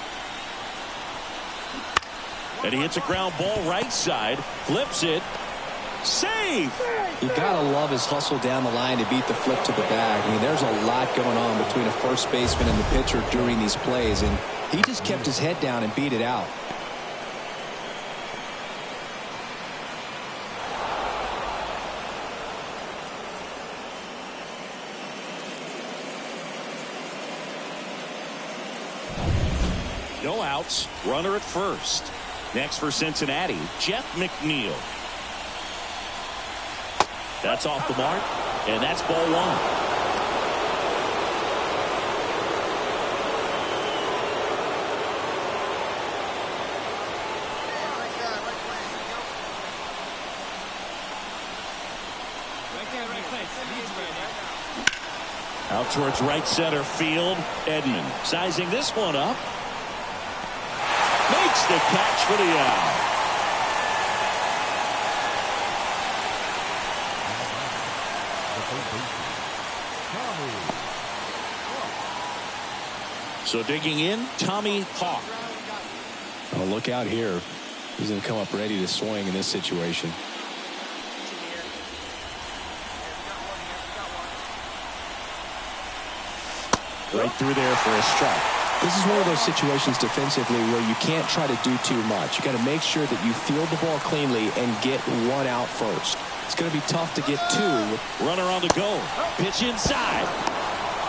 A: And he hits a ground ball right side, flips it, save.
B: You gotta love his hustle down the line to beat the flip to the bag. I mean, there's a lot going on between a first baseman and the pitcher during these plays, and he just kept his head down and beat it out.
A: No outs, runner at first. Next for Cincinnati, Jeff McNeil. That's off the mark, and that's ball one. Out towards right center field, Edman sizing this one up. Makes the catch for the out. So digging in, Tommy Hawk.
B: Oh, look out here. He's going to come up ready to swing in this situation.
A: Right through there for a strike.
B: This is one of those situations defensively where you can't try to do too much. You got to make sure that you field the ball cleanly and get one out first. It's going to be tough to get two.
A: Runner on the go. Pitch inside.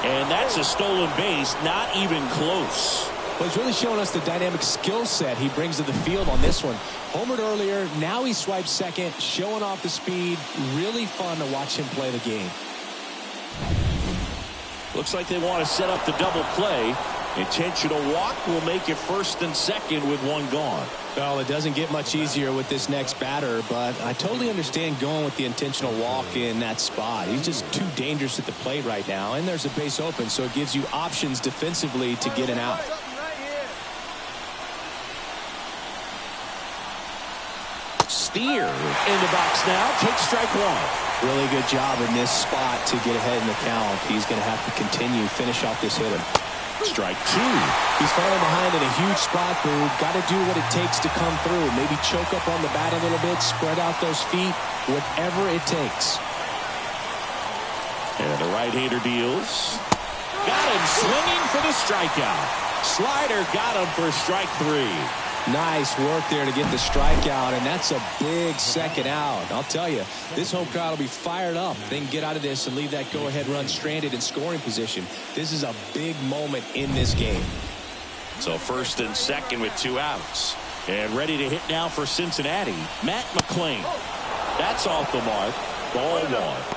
A: And that's a stolen base. Not even close.
B: Well, he's really showing us the dynamic skill set he brings to the field on this one. Homered earlier. Now he swipes second. Showing off the speed. Really fun to watch him play the game.
A: Looks like they want to set up the double play. Intentional walk will make it first and second with one gone.
B: Well, it doesn't get much easier with this next batter, but I totally understand going with the intentional walk in that spot. He's just too dangerous at the plate right now, and there's a base open, so it gives you options defensively to get an out.
A: Steer in the box now. Takes strike one.
B: Really good job in this spot to get ahead in the count. He's going to have to continue, finish off this hitter.
A: Strike two.
B: He's falling behind in a huge spot, Boo. Got to do what it takes to come through. Maybe choke up on the bat a little bit, spread out those feet, whatever it takes.
A: And the right-hander deals. Got him swinging for the strikeout. Slider got him for strike three.
B: Nice work there to get the strikeout, and that's a big second out. I'll tell you, this home crowd will be fired up. They can get out of this and leave that go-ahead run stranded in scoring position. This is a big moment in this game.
A: So first and second with 2 outs. And ready to hit now for Cincinnati, Matt McClain. That's off the mark. Ball 1.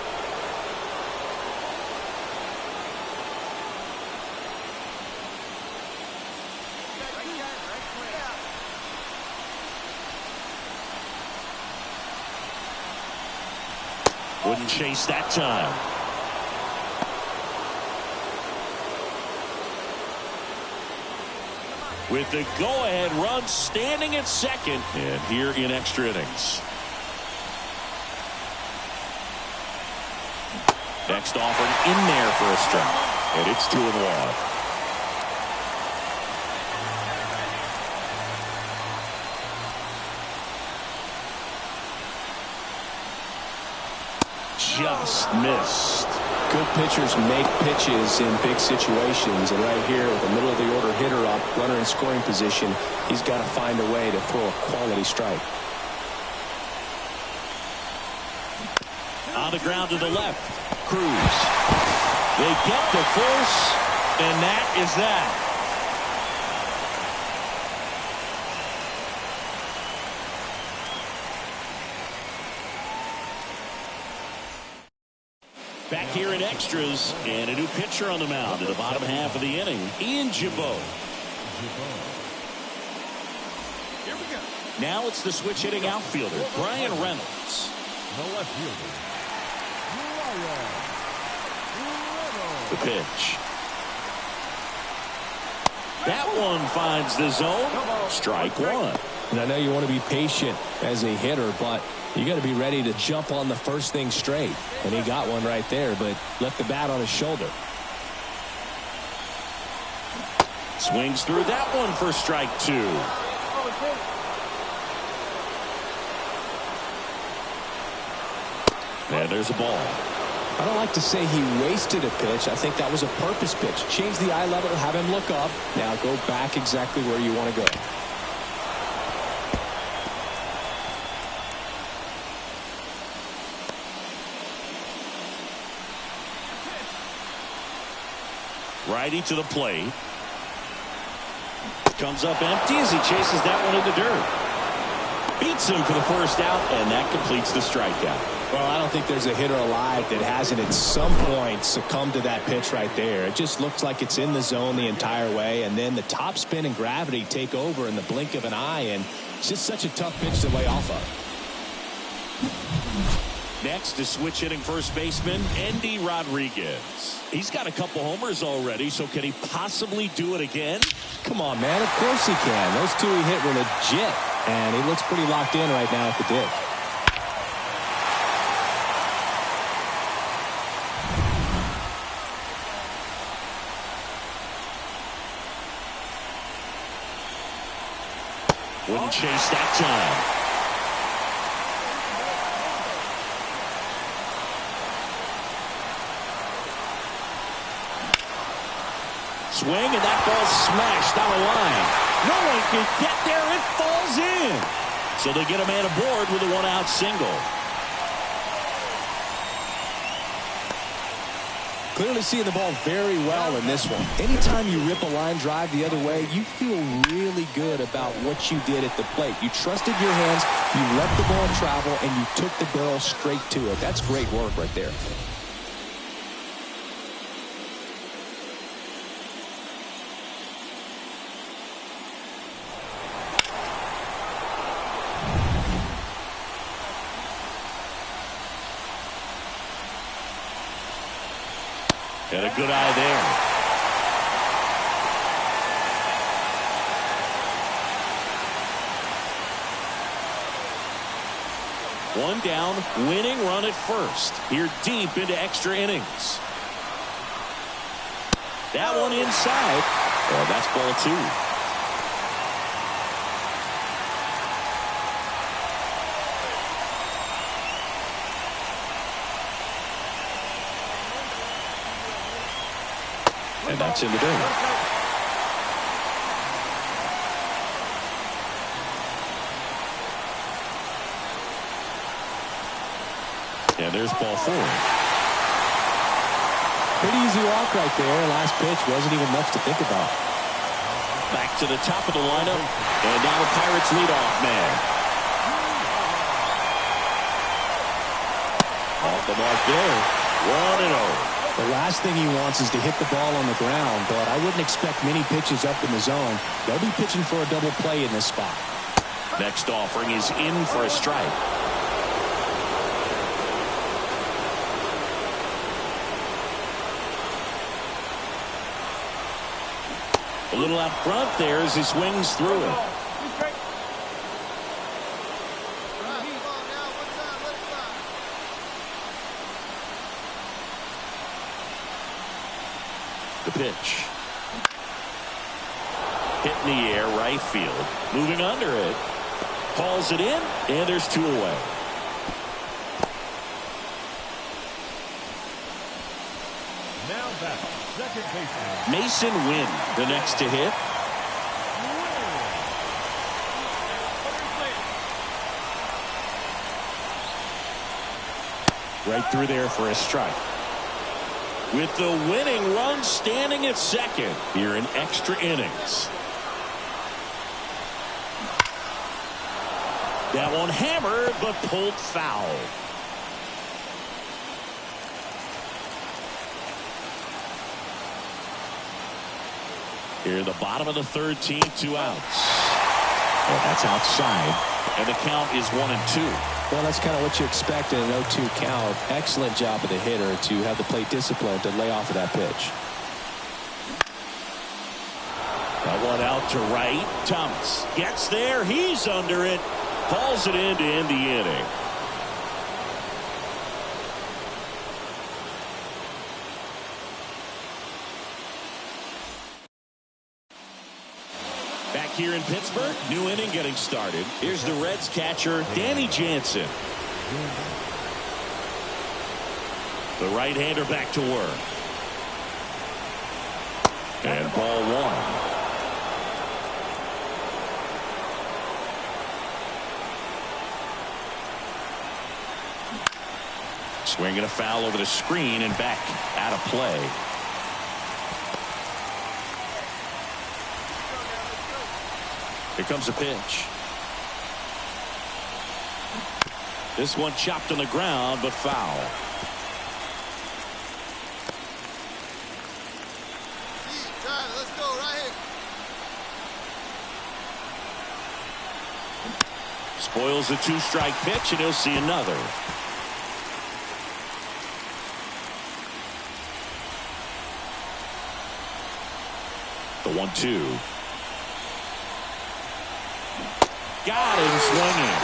A: Wouldn't chase that time. With the go-ahead run standing at second, and here in extra innings. Next offering in there for a strike, and it's 2-1. Just missed.
B: Good pitchers make pitches in big situations, and right here with a middle of the order hitter up, runner in scoring position, he's got to find a way to throw a quality strike.
A: On the ground to the left, Cruz. They get the force, and that is that. Back here in extras, and a new pitcher on the mound in the bottom half of the inning, Ian Jabot.
C: Here we go.
A: Now it's the switch hitting outfielder, Brian Reynolds.
C: The left fielder.
A: The pitch. That one finds the zone. Strike 1.
B: And I know you want to be patient as a hitter, but you got to be ready to jump on the first thing straight. And he got one right there, but left the bat on his shoulder.
A: Swings through that one for strike 2. And there's a ball.
B: I don't like to say he wasted a pitch. I think that was a purpose pitch. Change the eye level, have him look up. Now go back exactly where you want to go.
A: Righty to the plate. Comes up empty as he chases that one in the dirt. Beats him for the first out, and that completes the strikeout.
B: Well, I don't think there's a hitter alive that hasn't at some point succumbed to that pitch right there. It just looks like it's in the zone the entire way, and then the top spin and gravity take over in the blink of an eye, and it's just such a tough pitch to lay off of.
A: Next is switch hitting first baseman Endy Rodriguez. He's got a couple homers already, so can he possibly do it again?
B: Come on, man. Of course he can. Those two he hit were legit, and he looks pretty locked in right now at the dig.
A: Wouldn't chase that time. Swing, and that ball smashed down the line. No one can get there. It falls in. So they get a man aboard with a 1-out single.
B: Clearly seeing the ball very well in this one. Anytime you rip a line drive the other way, you feel really good about what you did at the plate. You trusted your hands, you let the ball travel, and you took the barrel straight to it. That's great work right there.
A: Had a good eye there. One down, winning run at first. Here deep into extra innings. That one inside. Well, that's ball 2. And that's in the dirt. And there's ball 4.
B: Pretty easy walk right there. Last pitch wasn't even much to think about.
A: Back to the top of the lineup. And now the Pirates leadoff man. Off the mark there. 1-0.
B: The last thing he wants is to hit the ball on the ground, but I wouldn't expect many pitches up in the zone. They'll be pitching for a double play in this spot.
A: Next offering is in for a strike. A little out front there as he swings through it. The pitch. Hit in the air, right field. Moving under it. Hauls it in, and there's 2 away.
C: Now back, second baseman.
A: Mason Wynn, the next to hit. Right through there for a strike. With the winning run standing at second here in extra innings. That one hammered but pulled foul. Here the bottom of the 3rd, team, 2 outs. Well, that's outside. And the count is 1-2.
B: Well, that's kind of what you expect in an 0-2 count. Excellent job of the hitter to have the plate discipline to lay off of that pitch.
A: That one out to right. Thomas gets there. He's under it. Hauls it in to end the inning. Back here in Pittsburgh, new inning getting started. Here's the Reds catcher, Danny Jansen. The right-hander back to work. And ball 1. Swinging a foul over the screen and back out of play. Here comes a pitch. This one chopped on the ground, but foul.
E: Let's go right here.
A: Spoils a 2-strike pitch, and he'll see another. The 1-2. Got him swinging.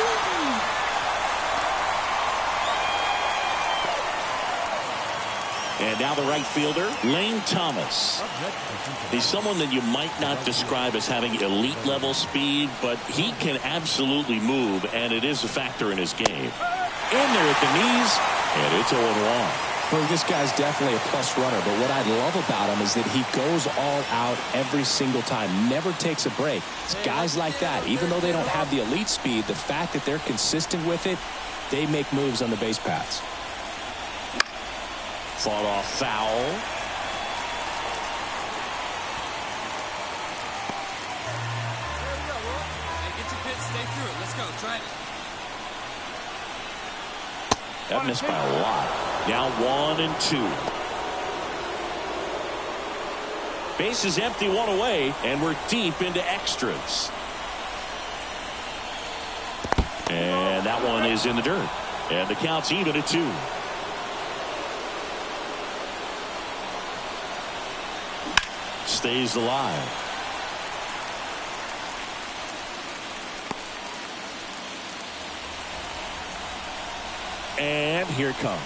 A: And now the right fielder, Lane Thomas. He's someone that you might not describe as having elite level speed, but he can absolutely move, and it is a factor in his game. In there at the knees, and it's 0-1.
B: Well, this guy's definitely a plus runner, but what I love about him is that he goes all out every single time, never takes a break. It's guys like that, even though they don't have the elite speed, the fact that they're consistent with it, they make moves on the base paths.
A: Fought off foul.
D: Hey, get your pitch, stay through it. Let's go, try it.
A: That missed by a lot. Now 1-2. Base is empty, 1 away, and we're deep into extras. And that one is in the dirt. And the count's even at 2. Stays alive. And here comes.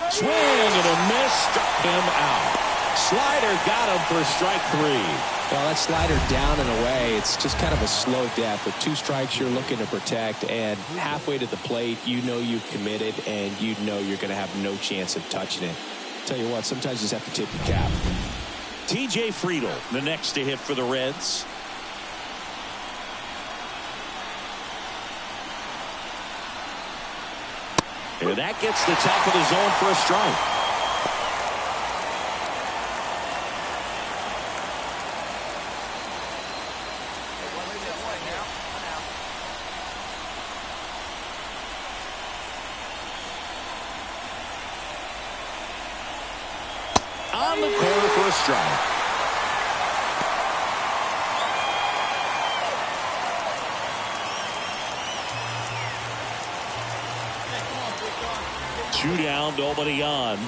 A: Swing and a miss, struck him out. Slider got him for strike 3.
B: Well, that slider down and away, it's just kind of a slow death. With 2 strikes, you're looking to protect, and halfway to the plate, you know you've committed, and you know you're going to have no chance of touching it. Tell you what, sometimes you just have to tip your cap.
A: TJ Friedel, the next to hit for the Reds. And that gets the top of the zone for a strike. On the corner for a strike. Two down, nobody on.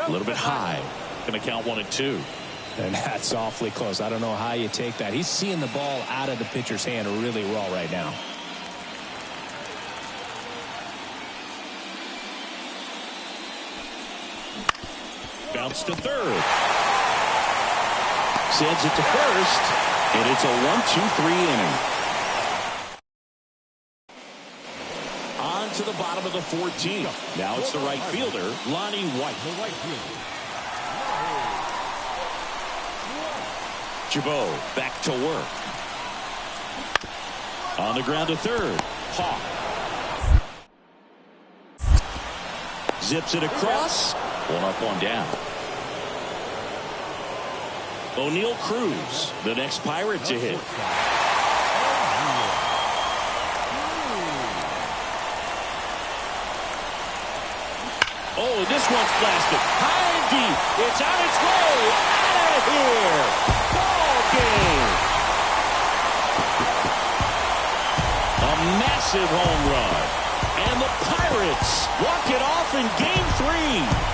A: A little bit high. Going to count 1-2.
B: And that's awfully close. I don't know how you take that. He's seeing the ball out of the pitcher's hand really well right now.
A: Bounce to third. Sends it to first. And it's a 1-2-3 inning. On to the bottom of the 14th. Now it's the right fielder, Lonnie White. Jabot back to work. On the ground to third. Hawk. Zips it across. One up, one down. O'Neal Cruz, the next Pirate to hit. Oh, and this one's blasted. High and deep. It's on its way. Out of here. Ball game. A massive home run. And the Pirates walk it off in Game 3.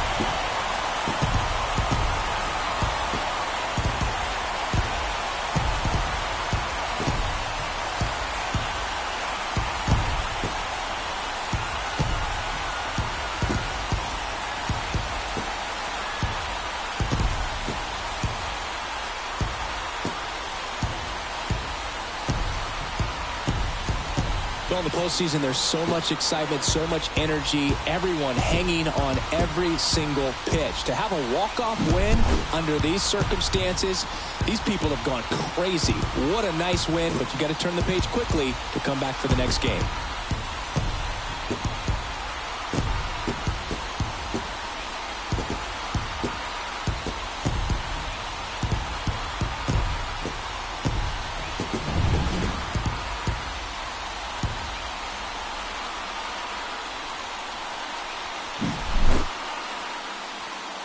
B: Well, in the postseason, there's so much excitement, so much energy, everyone hanging on every single pitch. To have a walk-off win under these circumstances, these people have gone crazy. What a nice win, but you got to turn the page quickly to come back for the next game.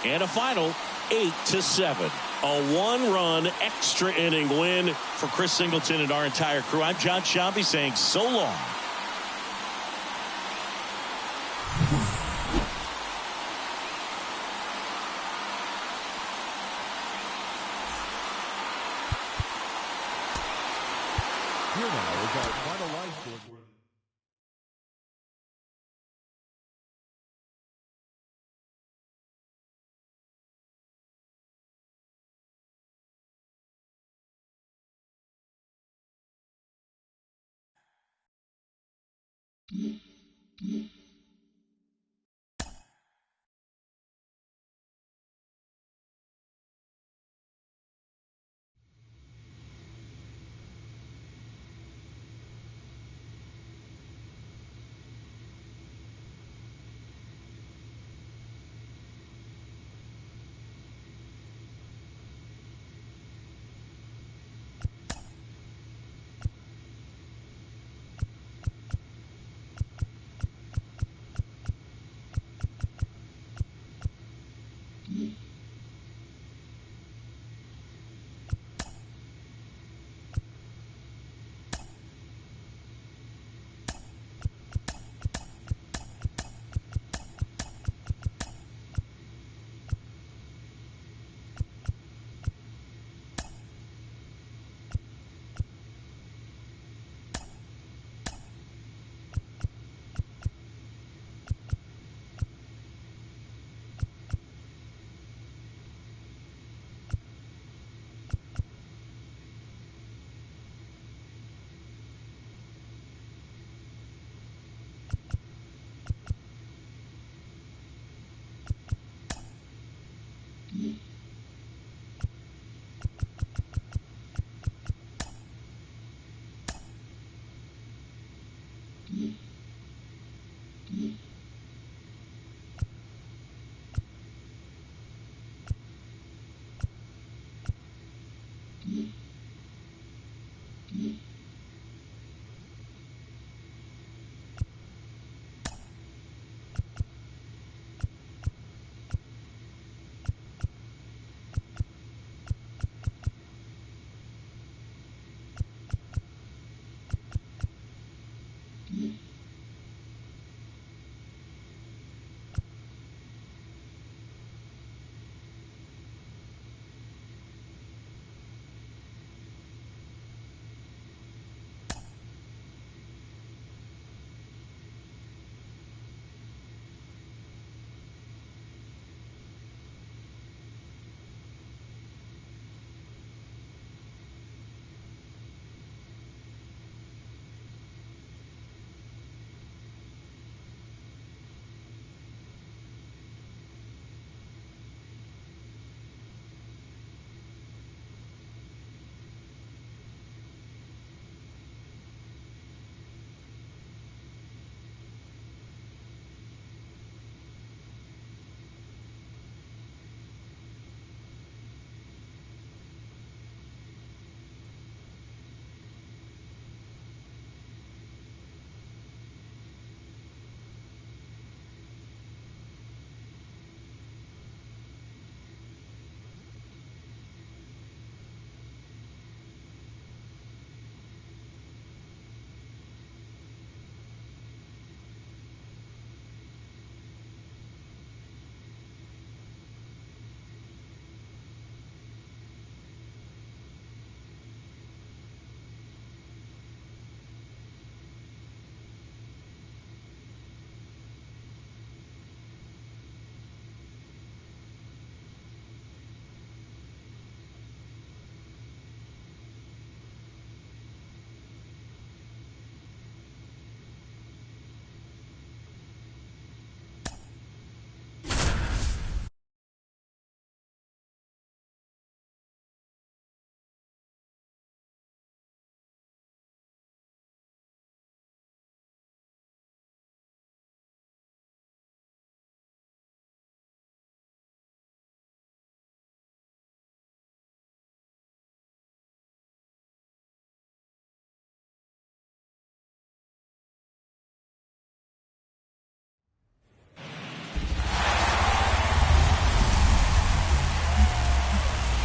A: And a final 8-7. A one-run extra inning win for Chris Singleton and our entire crew. I'm John Shambi saying so long.
F: Here now is our final line score.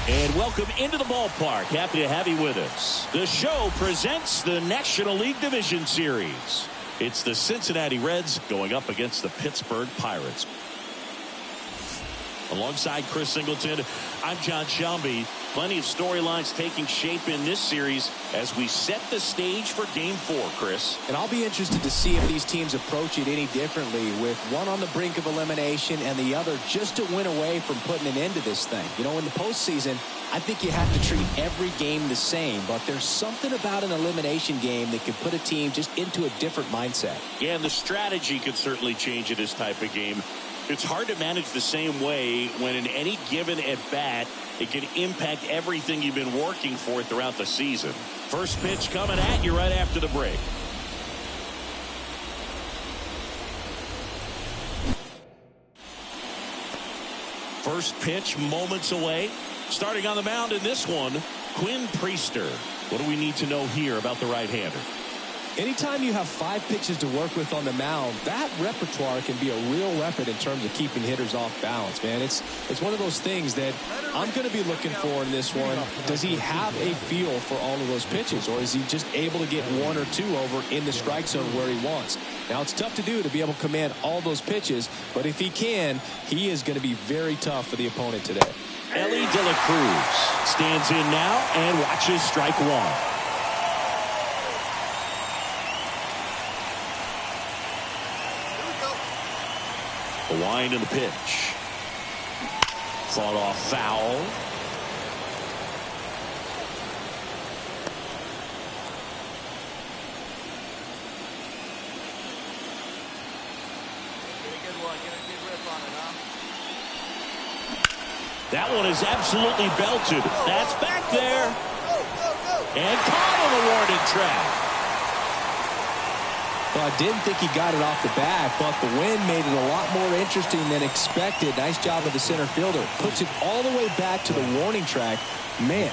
A: And welcome into the ballpark. Happy to have you with us. The show presents the National League Division Series. It's the Cincinnati Reds going up against the Pittsburgh Pirates. Alongside Chris Singleton, I'm John Shelby. Plenty of storylines taking shape in this series as we set the stage for Game 4, Chris.
B: And I'll be interested to see if these teams approach it any differently, with one on the brink of elimination and the other just to win away from putting an end to this thing. You know, in the postseason, I think you have to treat every game the same, but there's something about an elimination game that can put a team just into a different mindset.
A: Yeah, and the strategy could certainly change in this type of game. It's hard to manage the same way when in any given at-bat, it can impact everything you've been working for throughout the season. First pitch coming at you right after the break. First pitch moments away. Starting on the mound in this one, Quinn Priester. What do we need to know here about the right-hander?
B: Anytime you have 5 pitches to work with on the mound, that repertoire can be a real weapon in terms of keeping hitters off balance, man. It's one of those things that I'm going to be looking for in this one. Does he have a feel for all of those pitches, or is he just able to get 1 or 2 over in the strike zone where he wants? Now, it's tough to do, to be able to command all those pitches, but if he can, he is going to be very tough for the opponent today.
A: Ellie De La Cruz stands in now and watches strike 1. The wind and the pitch. Fought off foul.
D: Get a good one. Get a good rip on it, huh?
A: That one is absolutely belted. That's back there. And caught on the warning track.
B: Well, I didn't think he got it off the bat, but the wind made it a lot more interesting than expected. Nice job of the center fielder. Puts it all the way back to the warning track. Man.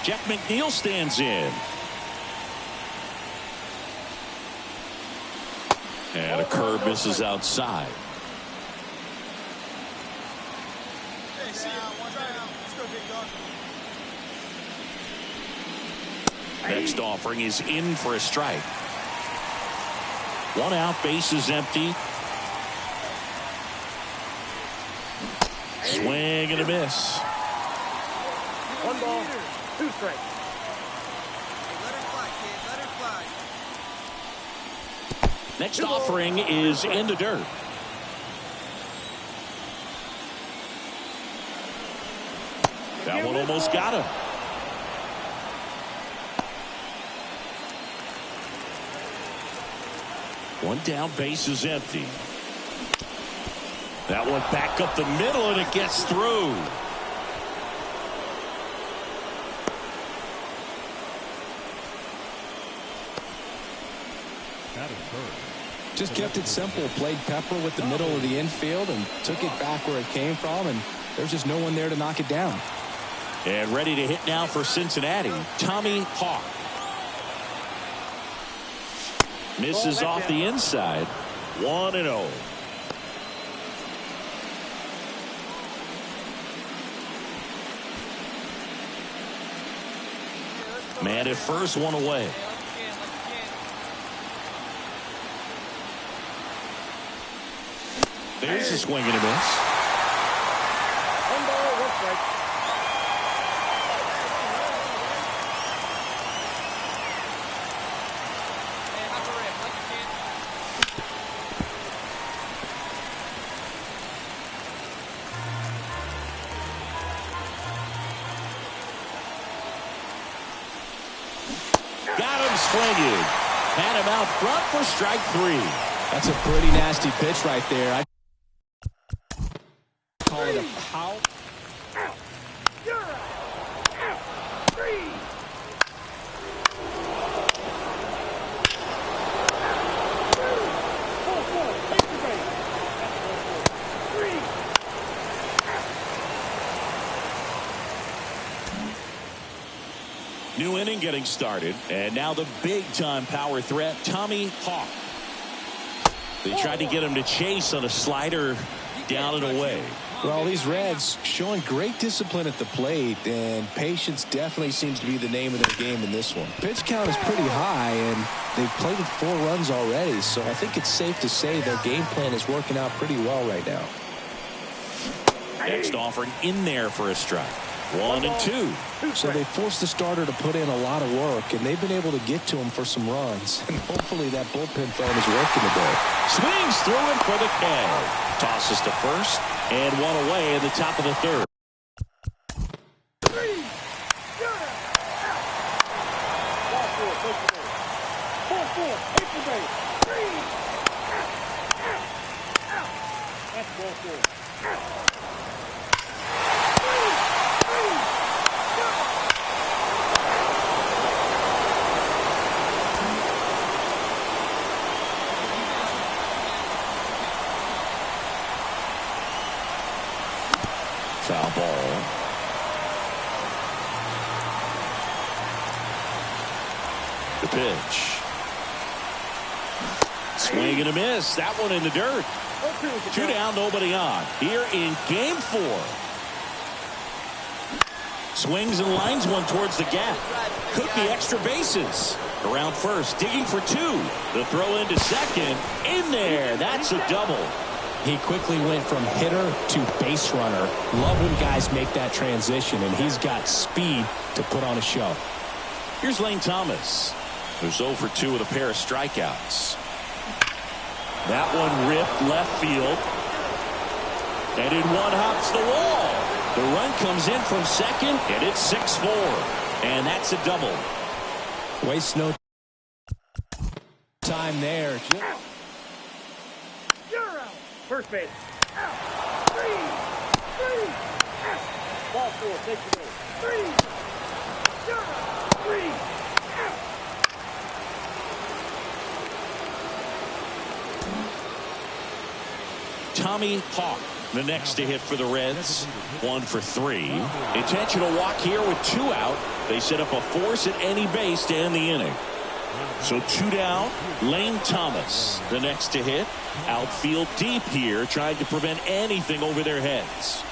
A: Jeff McNeil stands in. And a curve misses outside. Next offering is in for a strike. 1 out, base is empty. Swing and a miss.
C: 1 ball, 2 strikes.
E: Let her fly, kid. Let her fly.
A: Next offering is in the dirt. That one almost got him. One down, base is empty. That one back up the middle, and it gets through.
F: That is hurt.
B: Just kept it simple. Played pepper with the middle of the infield and took it back where it came from, and there's just no one there to knock it down.
A: And ready to hit now for Cincinnati, Tommy Hawk. Misses off the inside. 1-0. Man at first, 1 away. There's a swing and a miss.
C: 1 ball, 1 strike.
A: Got him swinging. Had him out front for strike 3.
B: That's a pretty nasty pitch right there. I call it a power.
A: New inning getting started, and now the big-time power threat, Tommy Hawk. They tried to get him to chase on a slider down and away.
B: Well, these Reds showing great discipline at the plate, and patience definitely seems to be the name of their game in this one. Pitch count is pretty high, and they've plated 4 runs already, so I think it's safe to say their game plan is working out pretty well right now.
A: Next offering in there for a strike. 1 and 2.
B: So they forced the starter to put in a lot of work, and they've been able to get to him for some runs. And hopefully that bullpen phone is working today.
A: Swings through it for the K. Tosses to first, and 1 away in the top of the 3rd. Foul ball. The pitch. Swing and a miss. That one in the dirt. 2 down, nobody on. Here in game 4. Swings and lines one towards the gap. Could be extra bases. Around first, digging for 2. The throw into second. In there. That's a double.
B: He quickly went from hitter to base runner. Love when guys make that transition, and he's got speed to put on a show.
A: Here's Lane Thomas, who's 0 for 2 with a pair of strikeouts. That one ripped left field. And in one hops the wall. The run comes in from second, and it's 6-4. And that's a double.
B: Waste no time there.
C: First base. Out. 3. Out. Ball 4. Take the base. 3. 3. Out.
A: Tommy Hawk, the next to hit for the Reds. 1 for 3. Intentional walk here with 2 out. They set up a force at any base to end the inning. So 2 down. Lane Thomas, the next to hit. Outfield deep here, trying to prevent anything over their heads.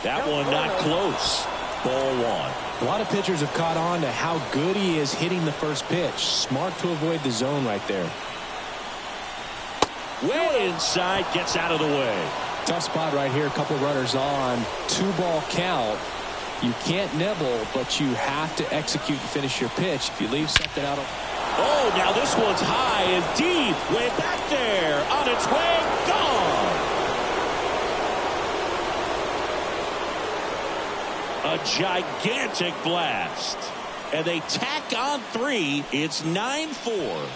A: That one not close. Ball 1.
B: A lot of pitchers have caught on to how good he is hitting the first pitch. Smart to avoid the zone right there.
A: Way inside, gets out of the way.
B: Tough spot right here. A couple runners on. 2-ball count. You can't nibble, but you have to execute and finish your pitch. If you leave something out of...
A: Oh, now this one's high and deep. Way back there. On its way. Gone. A gigantic blast. And they tack on 3. It's 9-4.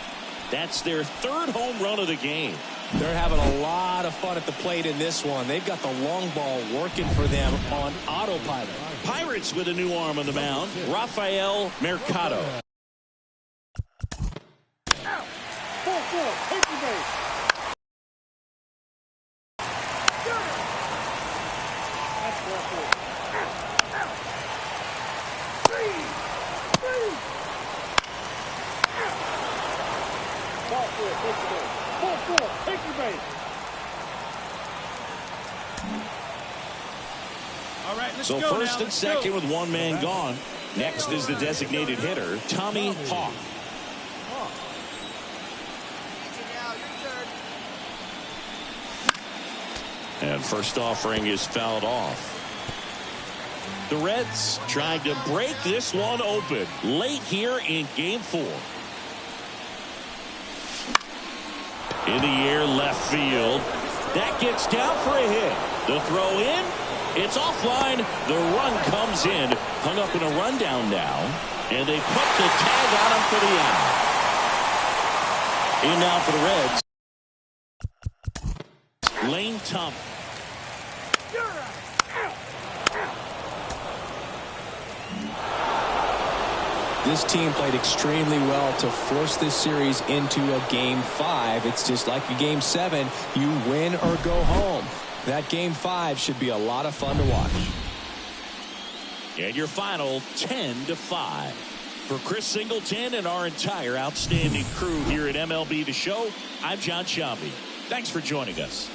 A: That's their 3rd home run of the game.
B: They're having a lot of fun at the plate in this one. They've got the long ball working for them on autopilot.
A: Pirates with a new arm on the mound. Rafael Mercado.
C: Out. 4-4. Take the base. That's 4-4. Out. 3. Out. Ball 4. Take the base. 4-4. Take the base.
E: All right, let's
A: So
E: go
A: first
E: now.
A: and second with 1 man gone. Next is the designated hitter, Tommy Hawk. And first offering is fouled off. The Reds trying to break this one open late here in game 4. In the air, left field. That gets down for a hit. The throw in. It's offline. The run comes in. Hung up in a rundown now. And they put the tag on him for the out. In now for the Reds. Lane Thomas.
B: This team played extremely well to force this series into a game 5. It's just like a game 7. You win or go home. That game 5 should be a lot of fun to watch.
A: And your final 10-5. For Chris Singleton and our entire outstanding crew here at MLB The Show, I'm John Shambi. Thanks for joining us.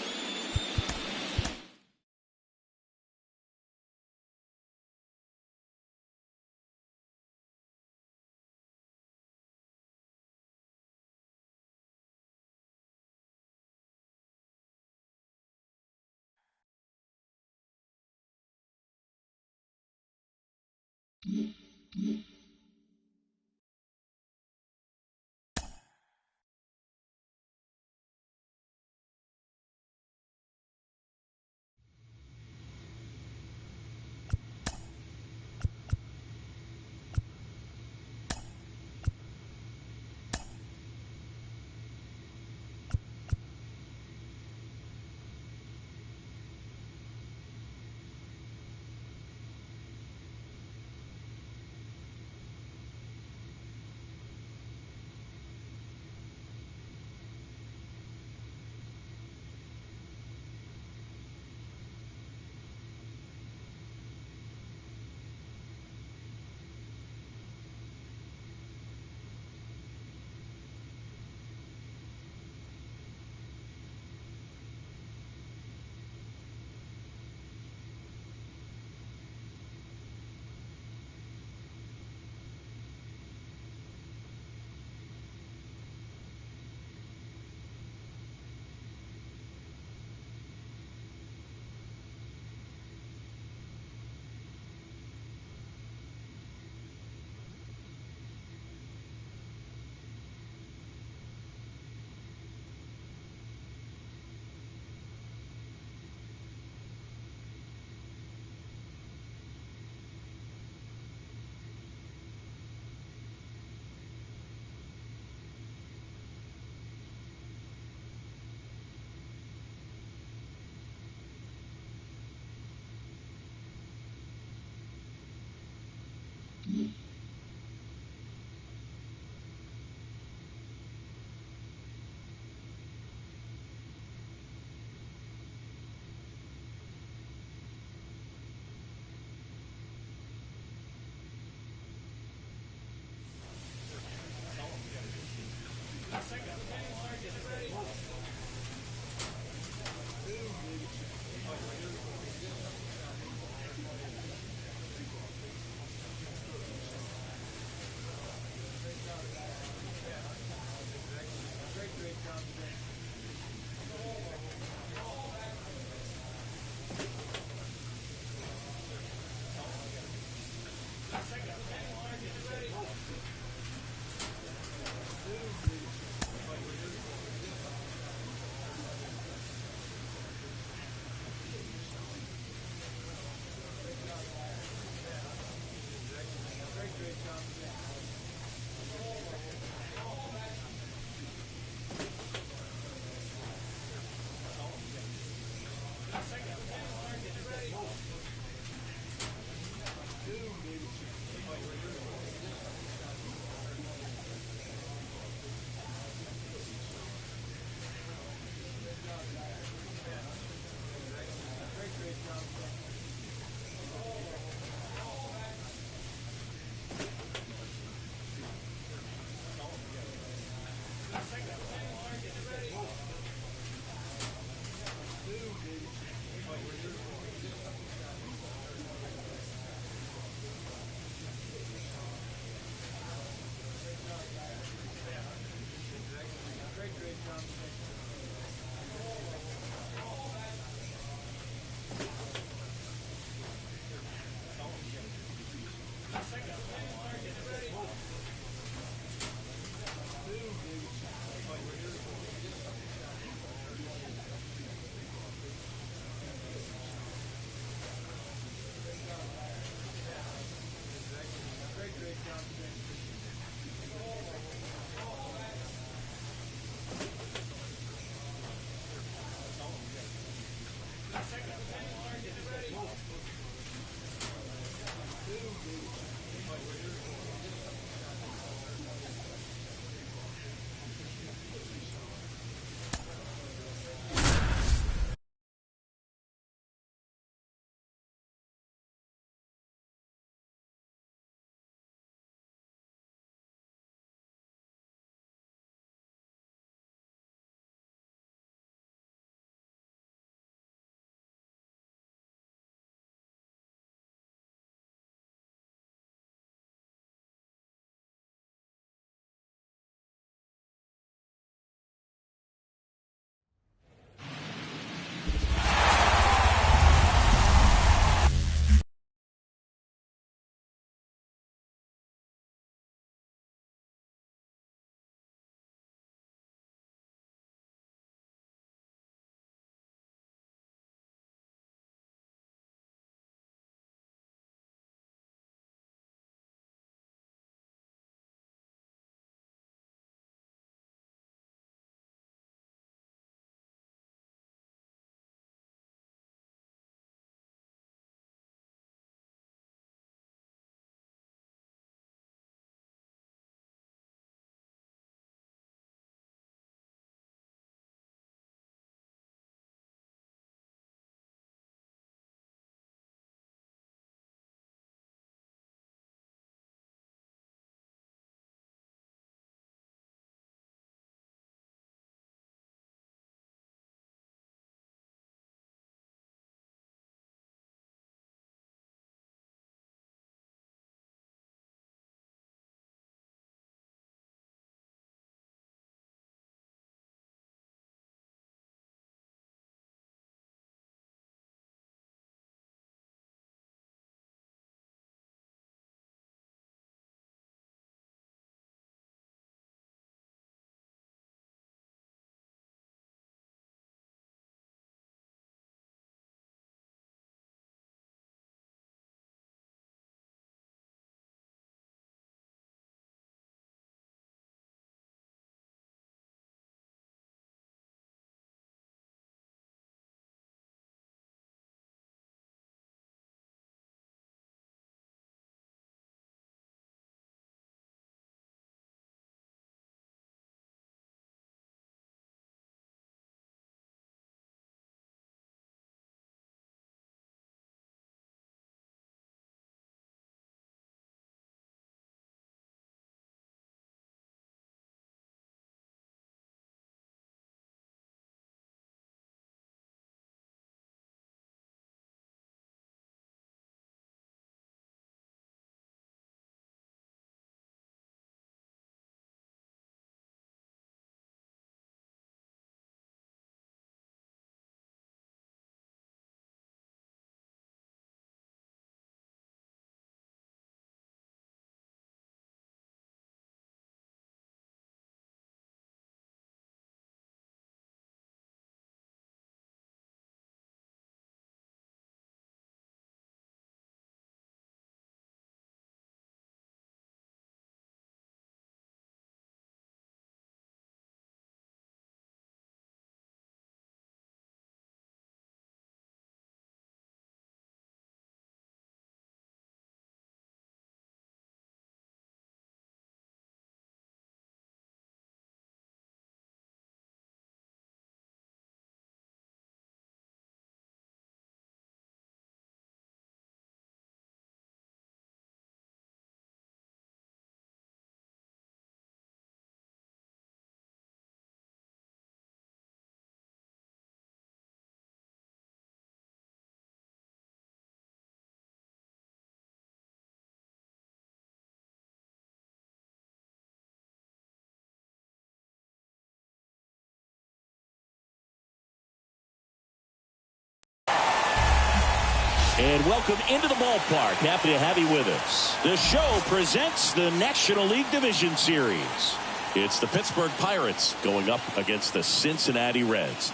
A: And welcome into the ballpark. Happy to have you with us. The show presents the National League Division Series. It's the Pittsburgh Pirates going up against the Cincinnati Reds.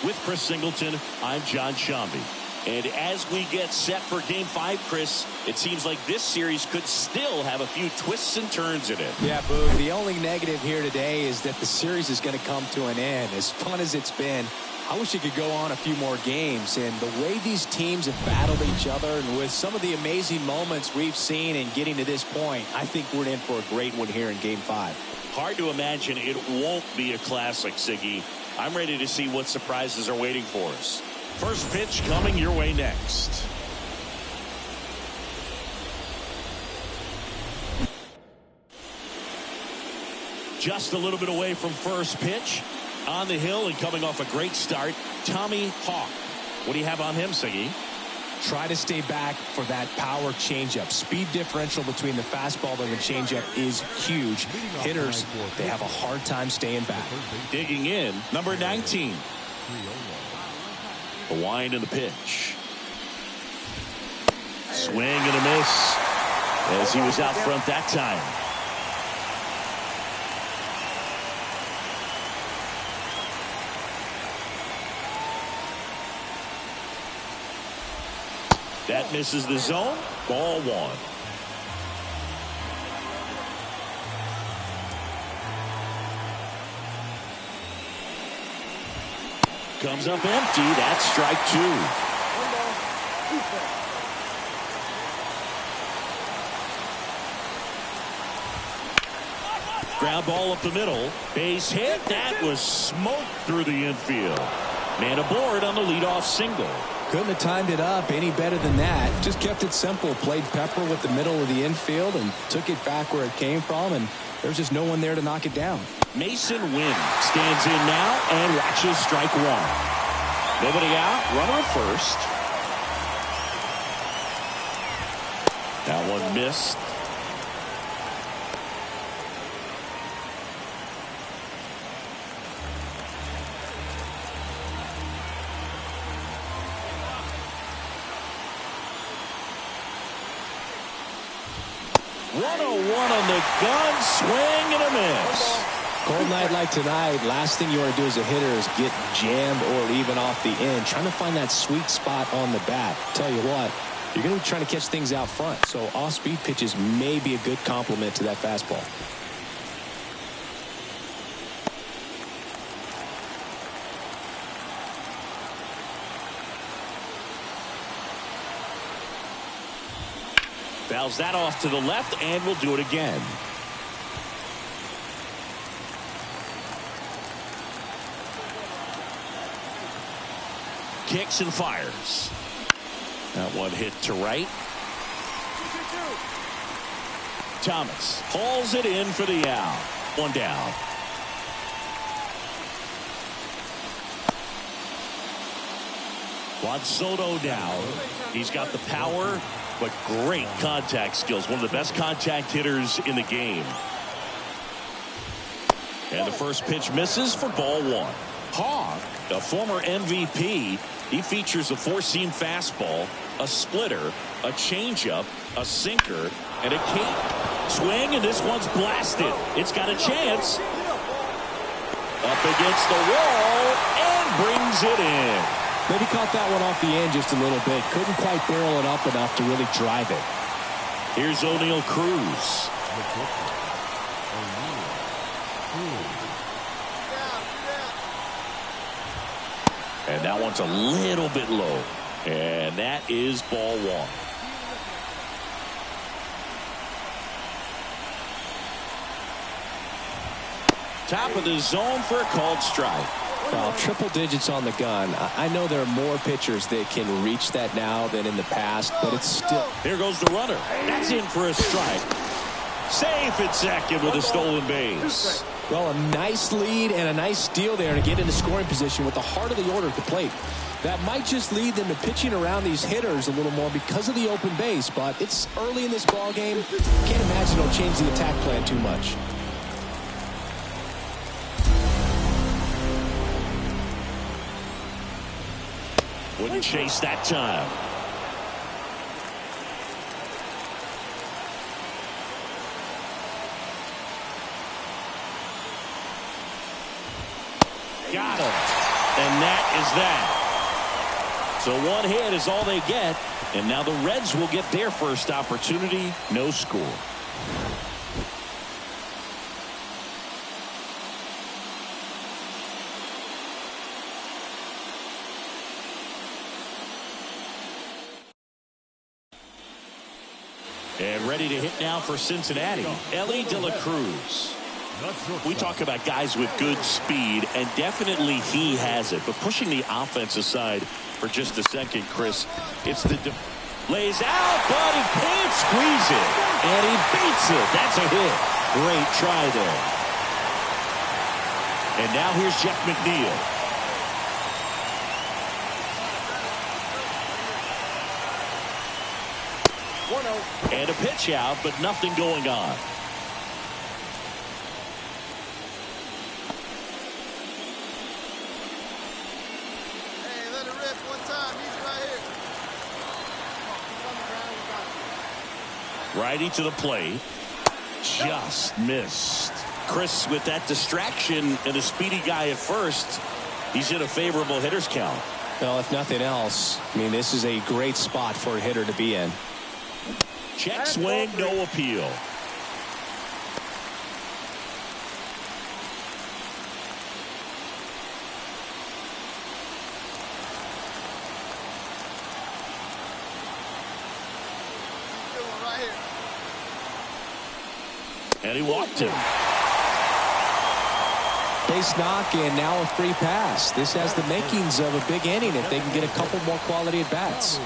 A: With Chris Singleton, I'm John Shambi. And as we get set for Game 5, Chris, it seems like this series could still have a few twists and turns in it.
B: Yeah, Boog. The only negative here today is that the series is going to come to an end. As fun as it's been, I wish it could go on a few more games. And the way these teams have battled each other, and with some of the amazing moments we've seen in getting to this point, I think we're in for a great one here in Game 5.
A: Hard to imagine it won't be a classic, Siggy. I'm ready to see what surprises are waiting for us. First pitch coming your way next. Just a little bit away from first pitch. On the hill and coming off a great start, Tommy Hawk. What do you have on him, Siggy?
B: Try to stay back for that power changeup. Speed differential between the fastball and the changeup is huge. Hitters, they have a hard time staying back.
A: Digging in, number 19. The wind and the pitch. Swing and a miss as he was out front that time. That misses the zone. Ball one. Comes up empty. That's strike two. Ground ball up the middle. Base hit. That was smoked through the infield. Man aboard on the leadoff single.
B: Couldn't have timed it up any better than that. Just kept it simple. Played pepper with the middle of the infield and took it back where it came from, and there's just no one there to knock it down.
A: Mason Wynn stands in now and watches strike one. Nobody out. Runner at first. That one missed. One on the gun, swing and a miss.
B: Cold night like tonight, last thing you want to do as a hitter is get jammed or even off the end. Trying to find that sweet spot on the bat. Tell you what, you're going to be trying to catch things out front. So off-speed pitches may be a good complement to that fastball.
A: Fouls that off to the left, and we'll do it again. Kicks and fires. That one hit to right. Thomas hauls it in for the out. One down. Juan Soto down. He's got the power, but great contact skills. One of the best contact hitters in the game. And the first pitch misses for ball one. Hawk, a former MVP, he features a four-seam fastball, a splitter, a changeup, a sinker, and a cape. Swing, and this one's blasted. It's got a chance. Up against the wall, and brings it in.
B: Maybe caught that one off the end just a little bit. Couldn't quite barrel it up enough to really drive it.
A: Here's O'Neal Cruz. And that one's a little bit low. And that is ball one. Top of the zone for a called strike.
B: Well, triple digits on the gun. I know there are more pitchers that can reach that now than in the past, but it's still.
A: Here goes the runner. That's in for a strike. Safe at second with a stolen base.
B: Well, a nice lead and a nice steal there to get into scoring position with the heart of the order at the plate. That might just lead them to pitching around these hitters a little more because of the open base, but it's early in this ball game. Can't imagine it'll change the attack plan too much.
A: Wouldn't chase that time. Got him. And that is that. So one hit is all they get. And now the Reds will get their first opportunity. No score. And ready to hit now for Cincinnati, Ellie De La Cruz. We talk about guys with good speed, and definitely he has it. But pushing the offense aside for just a second, Chris, it's the lays out, but he can't squeeze it, and he beats it. That's a hit. Great try there. And now here's Jeff McNeil. And a pitch out, but nothing going on.
E: Hey, let it rip one time. Easy right here.
A: Righty to the plate. Just missed. Chris, with that distraction and a speedy guy at first, he's in a favorable hitter's count.
B: Well, if nothing else, I mean, this is a great spot for a hitter to be in.
A: Check swing, no appeal.
E: Right here.
A: And he walked him.
B: Base knock, and now a free pass. This has the makings of a big inning if they can get a couple more quality at bats.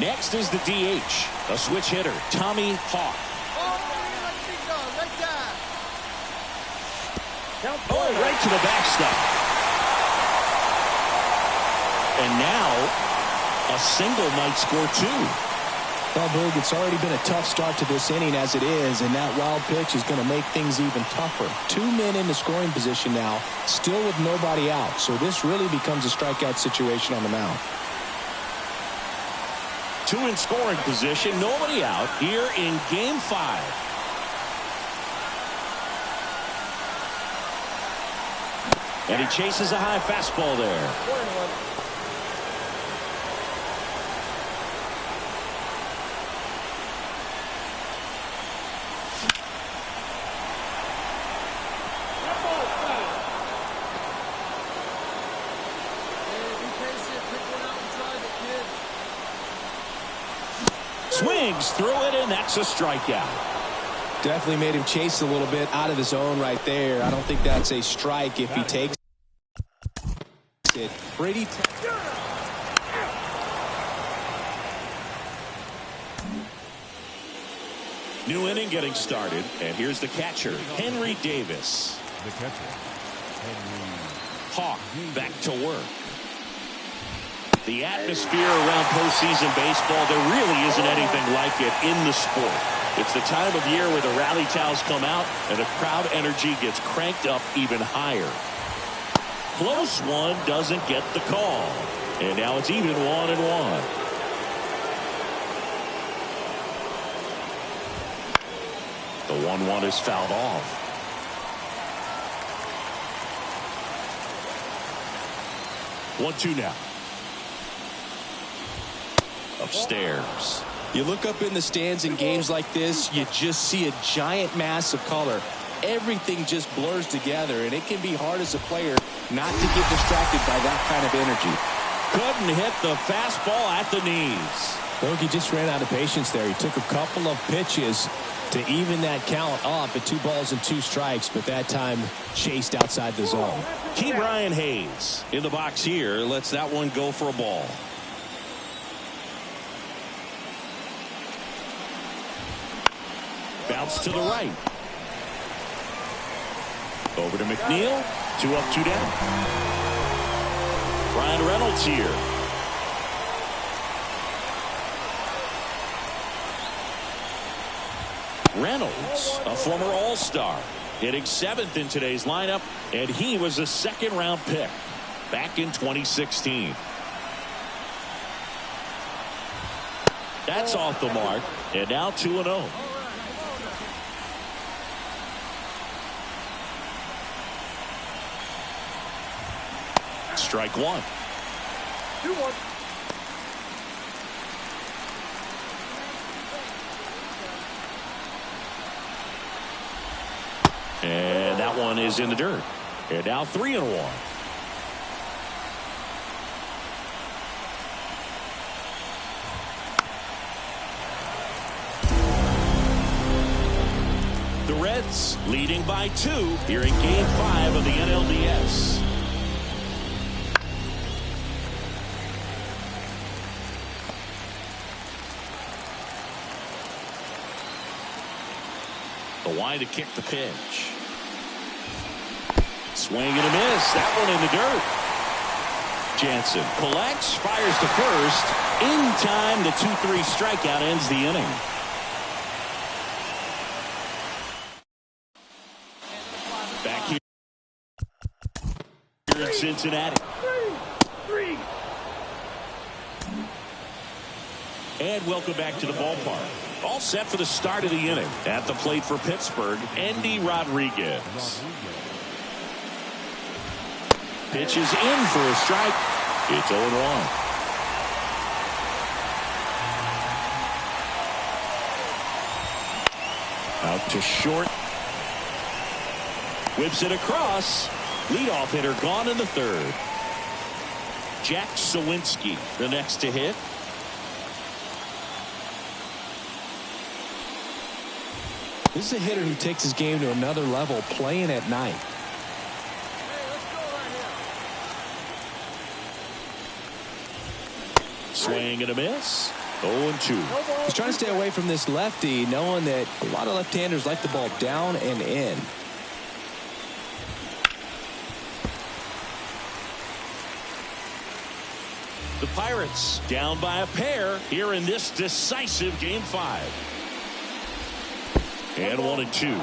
A: Next is the DH, a switch hitter, Tommy Hawk. Oh, right to the backstop. And now a single might score two.
B: Well, Berg, it's already been a tough start to this inning as it is, and that wild pitch is going to make things even tougher. 2 men in the scoring position now, still with nobody out. So this really becomes a strikeout situation on the mound.
A: 2 in scoring position, nobody out here in game 5. And he chases a high fastball there. Swings through it, and that's a strikeout.
B: Definitely made him chase a little bit out of his zone right there. I don't think that's a strike if he takes it. Pretty
A: new inning getting started, and here's the catcher, Henry Davis.
F: The catcher, Henry.
A: Hawk back to work. The atmosphere around postseason baseball, there really isn't anything like it in the sport. It's the time of year where the rally towels come out and the crowd energy gets cranked up even higher. Close one doesn't get the call. And now it's even 1-1. The 1-1 is fouled off. One-two now. Upstairs.
B: You look up in the stands in games like this, you just see a giant mass of color. Everything just blurs together, and it can be hard as a player not to get distracted by that kind of energy.
A: Couldn't hit the fastball at the knees.
B: Look, he just ran out of patience there. He took a couple of pitches to even that count up at 2 balls and 2 strikes, but that time chased outside the zone.
A: Key Brian Hayes in the box here lets that one go for a ball. Bounce to the right. Over to McNeil. 2 up, 2 down. Brian Reynolds here. Reynolds, a former All-Star, hitting 7th in today's lineup, and he was a second-round pick back in 2016. That's off the mark. And now 2-0. Strike one.
C: 2-1.
A: And that one is in the dirt. And now 3-1. The Reds leading by 2 here in Game 5 of the NLDS. The line to kick the pitch. Swing and a miss. That one in the dirt. Jansen collects, fires to first. In time, the 2-3 strikeout ends the inning. Back here in Cincinnati.
C: Three.
A: And welcome back to the ballpark. All set for the start of the inning. At the plate for Pittsburgh, Endy Rodriguez. Pitch is in for a strike. It's 0-1. Out to short. Whips it across. Leadoff hitter gone in the third. Jack Sawinski, the next to hit.
B: This is a hitter who takes his game to another level, playing at night.
A: Swing and a miss. 0-2.
B: He's trying to stay away from this lefty, knowing that a lot of left-handers like the ball down and in.
A: The Pirates down by a pair here in this decisive Game 5. And 1-2.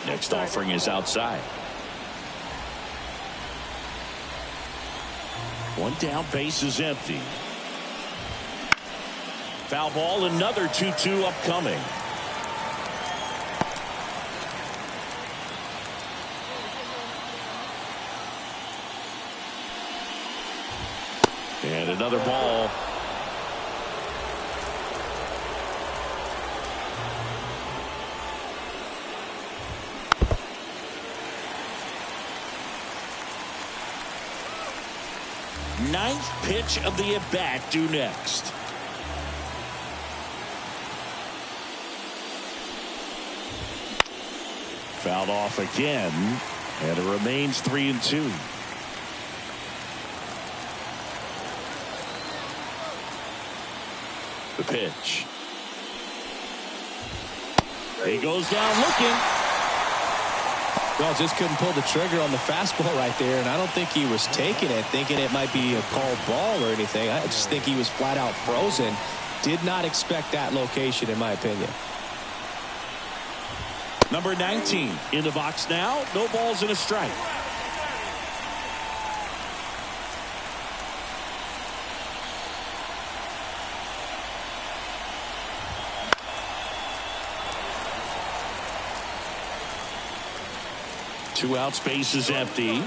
A: Next offering is outside. One down, base is empty. Foul ball, another 2-2 upcoming. And another ball. Ninth pitch of the at-bat due next. Fouled off again, and it remains 3-2. The pitch. He goes down looking.
B: Well, just couldn't pull the trigger on the fastball right there, and I don't think he was taking it, thinking it might be a called ball or anything. I just think he was flat out frozen. Did not expect that location, in my opinion.
A: Number 19 in the box now. No balls and a strike. Two outs, base is empty.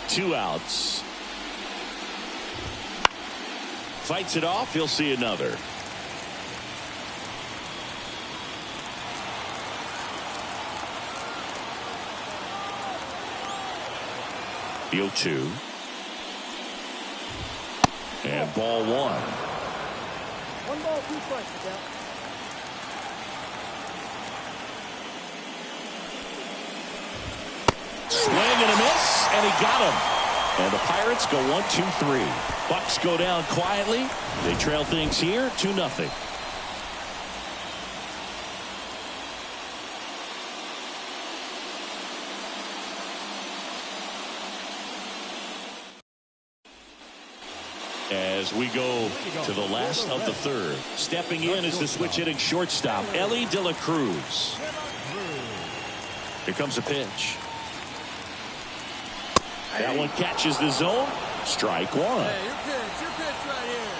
A: Two outs. Fights it off. He'll see another. The 0-2. And ball one.
C: 1 ball, 2 strikes.
A: Swing and a miss, and he got him. And the Pirates go 1-2-3. Bucks go down quietly. They trail things here 2-0. As we go to the last of the third. Stepping in is the switch hitting shortstop, Ellie De La Cruz. Here comes a pitch. That one catches the zone. Strike one.
E: Hey, your pitch right here.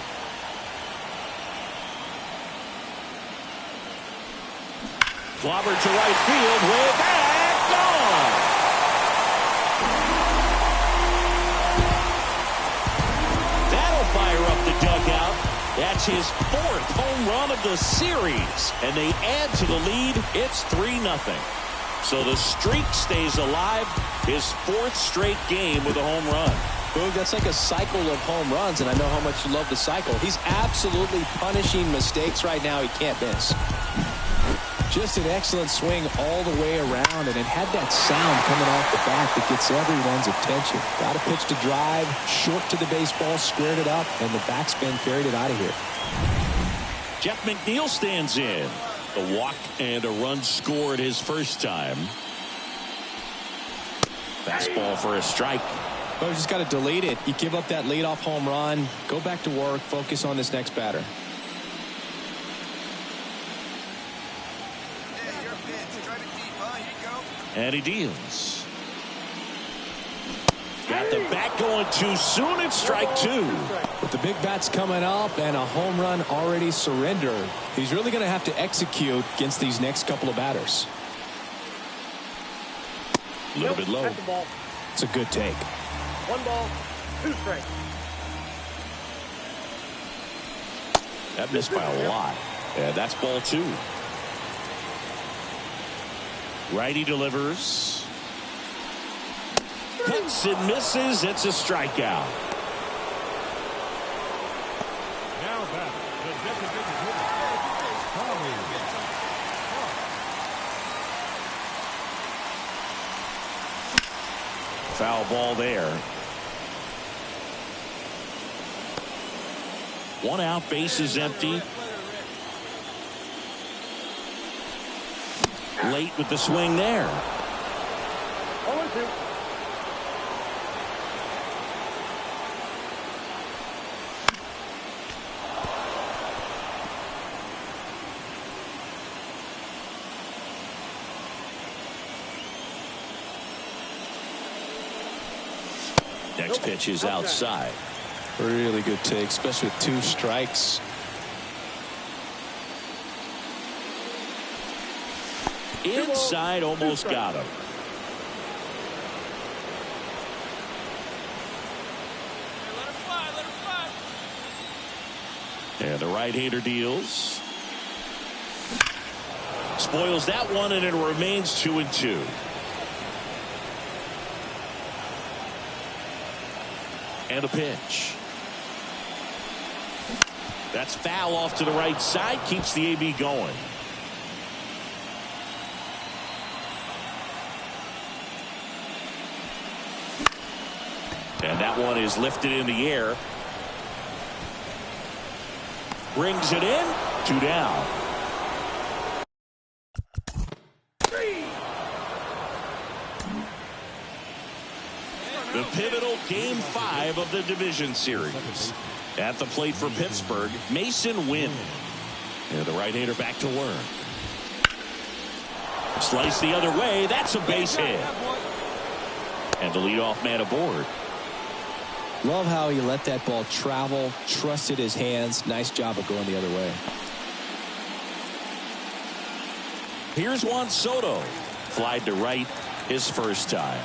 A: Clobbered to right field, way back, gone. That'll fire up the dugout. That's his 4th home run of the series. And they add to the lead. It's 3-0. So the streak stays alive. His 4th straight game with a home run.
B: Boog, that's like a cycle of home runs, and I know how much you love the cycle. He's absolutely punishing mistakes right now he can't miss. Just an excellent swing all the way around, and it had that sound coming off the bat that gets everyone's attention. Got a pitch to drive, short to the baseball, squared it up, and the backspin carried it out of here.
A: Jeff McNeil stands in. A walk and a run scored his first time. Fastball for a strike.
B: Well, you just got to delete it. You give up that leadoff home run, go back to work, focus on this next batter.
A: And he deals. Got the bat going too soon. It's strike 2.
B: With the big bats coming up and a home run already surrendered, he's really going to have to execute against these next couple of batters.
A: A little bit low.
B: It's a good take.
C: 1 ball, 2 strikes.
A: That missed by a lot. Yeah, that's ball 2. Righty delivers. Cuts and misses. It's a strikeout.
F: Now back, the designated hitter, Tommy.
A: Foul ball there. 1 out, base is empty. Late with the swing there.
C: 0-2.
A: Next pitch is outside.
B: Really good take, especially with 2 strikes.
A: Inside, almost got him.
D: Let her fly.
A: And the right-hander deals. Spoils that one, and it remains 2-2. And a pitch. That's foul off to the right side. Keeps the AB going. And that one is lifted in the air. Brings it in. 2 down. The pivotal Game 5 of the division series. At the plate for Pittsburgh, Mason Wynn. And the right-hander back to work. Slice the other way. That's a base hit. And the leadoff man aboard.
B: Love how he let that ball travel, trusted his hands. Nice job of going the other way.
A: Here's Juan Soto. Flied to right his first time.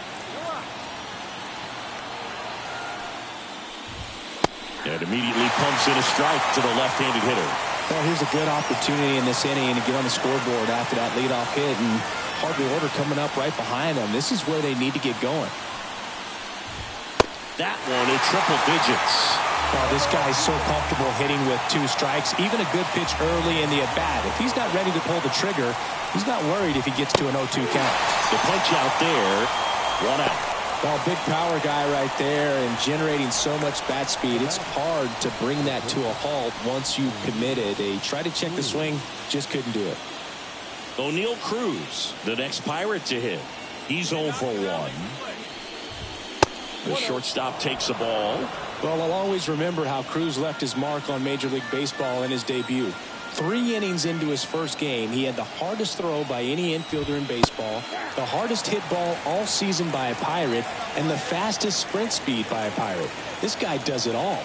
A: And immediately pumps in a strike to the left-handed hitter.
B: Well, here's a good opportunity in this inning to get on the scoreboard after that leadoff hit, and Harvey Order coming up right behind him. This is where they need to get going.
A: That one in triple digits.
B: Well, this guy's so comfortable hitting with 2 strikes. Even a good pitch early in the at-bat. If he's not ready to pull the trigger, he's not worried if he gets to an 0-2 count.
A: The punch out there, 1 out.
B: Well, big power guy right there and generating so much bat speed. It's hard to bring that to a halt once you've committed. They tried to check the swing, just couldn't do it.
A: O'Neal Cruz, the next Pirate to hit. He's 0 for 1. The shortstop takes the ball.
B: Well, I'll always remember how Cruz left his mark on Major League Baseball in his debut. 3 innings into his first game, he had the hardest throw by any infielder in baseball, the hardest hit ball all season by a Pirate, and the fastest sprint speed by a Pirate. This guy does it all.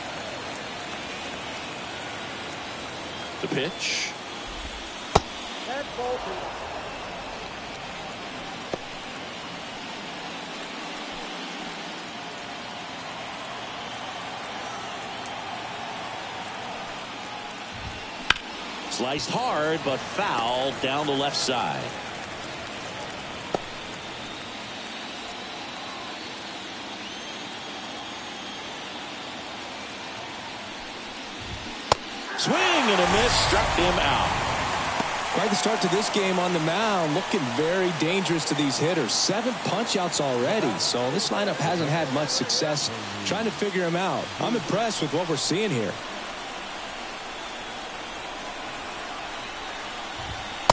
A: The pitch.
C: That's ball 2.
A: Sliced hard, but foul down the left side. Swing and a miss, struck him out.
B: Quite the start to this game on the mound, looking very dangerous to these hitters. 7 punch-outs already, so this lineup hasn't had much success trying to figure him out. I'm impressed with what we're seeing here.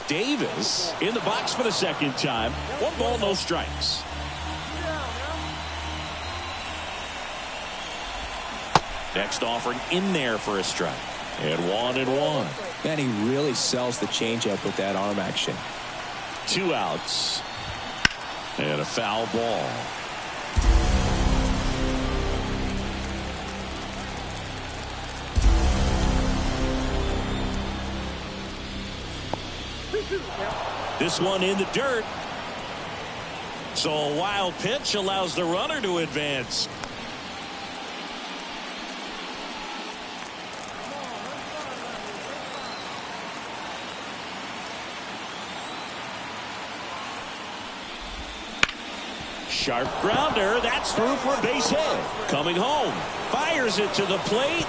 A: Davis in the box for the second time. 1 ball, no strikes. Next offering in there for a strike. And 1-1.
B: Man, he really sells the changeup with that arm action.
A: 2 outs. And a foul ball. This one in the dirt. So a wild pitch allows the runner to advance. Sharp grounder. That's through for a base hit. Coming home. Fires it to the plate.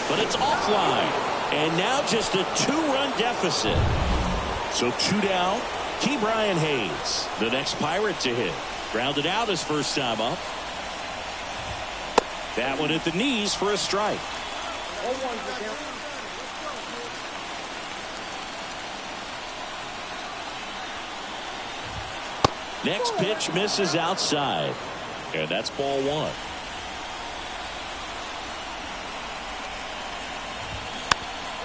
A: But it's offline. And now just a 2-run deficit. So 2 down. Key Brian Hayes, the next Pirate to hit. Grounded out his first time up. That one at the knees for a strike.
C: 0-1 for count.
A: Next pitch misses outside. And that's ball 1.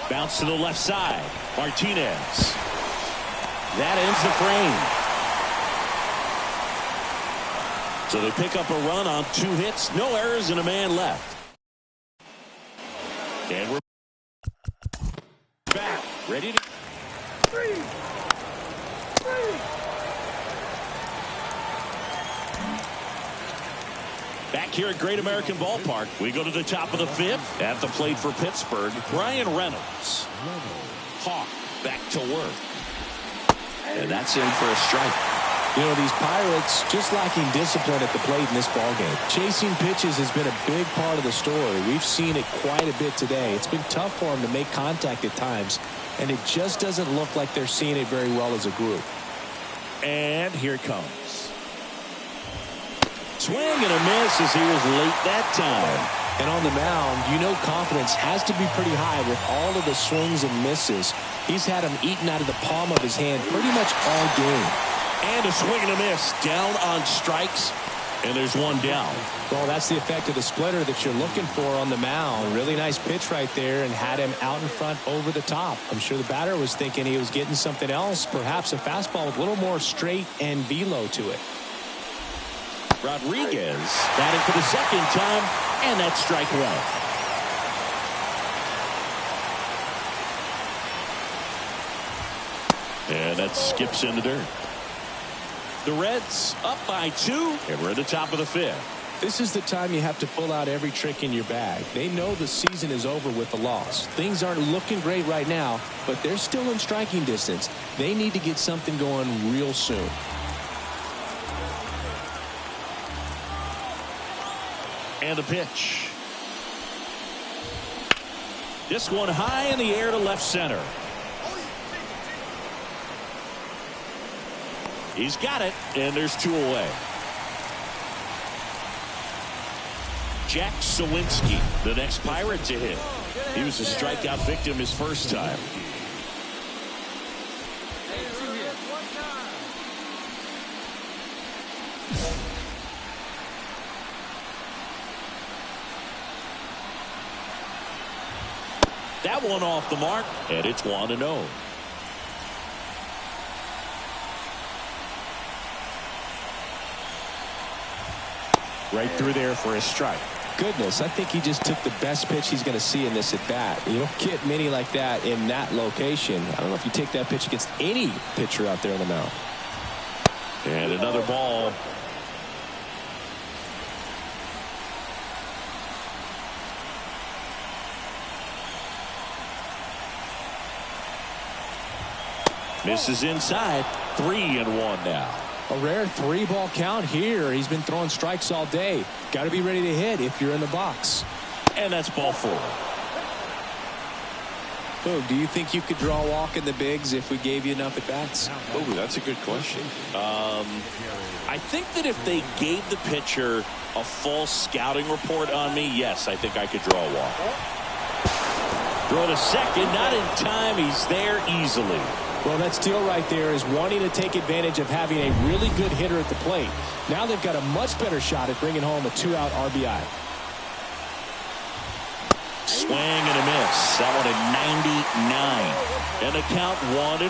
A: Bounce to the left side. Martinez. That ends the frame. So they pick up a run on 2 hits, no errors, and a man left. And we're back, ready to.
C: 3.
A: Back here at Great American Ballpark, we go to the top of the 5th. At the plate for Pittsburgh, Brian Reynolds. Hawk back to work. And that's in for a strike.
B: You know, these Pirates just lacking discipline at the plate in this ballgame. Chasing pitches has been a big part of the story. We've seen it quite a bit today. It's been tough for them to make contact at times, and it just doesn't look like they're seeing it very well as a group.
A: And here it comes. Swing and a miss as he was late that time.
B: And on the mound, you know confidence has to be pretty high with all of the swings and misses. He's had them eaten out of the palm of his hand pretty much all game.
A: And a swing and a miss. Down on strikes. And there's 1 down.
B: Well, that's the effect of the splitter that you're looking for on the mound. Really nice pitch right there and had him out in front over the top. I'm sure the batter was thinking he was getting something else, perhaps a fastball with a little more straight and velo to it.
A: Rodriguez batting for the second time, and that's strike 1. And that skips in the dirt. The Reds up by 2, and we're at the top of the 5th.
B: This is the time you have to pull out every trick in your bag. They know the season is over with the loss. Things aren't looking great right now, but they're still in striking distance. They need to get something going real soon.
A: And the pitch. This one high in the air to left center. He's got it, and there's 2 away. Jack Sawinski, the next Pirate to hit. He was a strikeout victim his first time. That one off the mark, and it's 1-0.
B: Right through there for a strike. Goodness, I think he just took the best pitch he's going to see in this at bat. You don't get many like that in that location. I don't know if you take that pitch against any pitcher out there on the mound.
A: And another ball. Misses inside. 3-1 now.
B: A rare 3-ball count here. He's been throwing strikes all day. Got to be ready to hit if you're in the box.
A: And that's ball 4.
B: Boog, do you think you could draw a walk in the bigs if we gave you enough at bats?
A: Oh, that's a good question. I think that if they gave the pitcher a full scouting report on me, yes, I think I could draw a walk. Throw to second, not in time. He's there easily.
B: Well, that steal right there is wanting to take advantage of having a really good hitter at the plate. Now they've got a much better shot at bringing home a 2-out RBI.
A: Swing and a miss. That one at 99. And the count 1-1.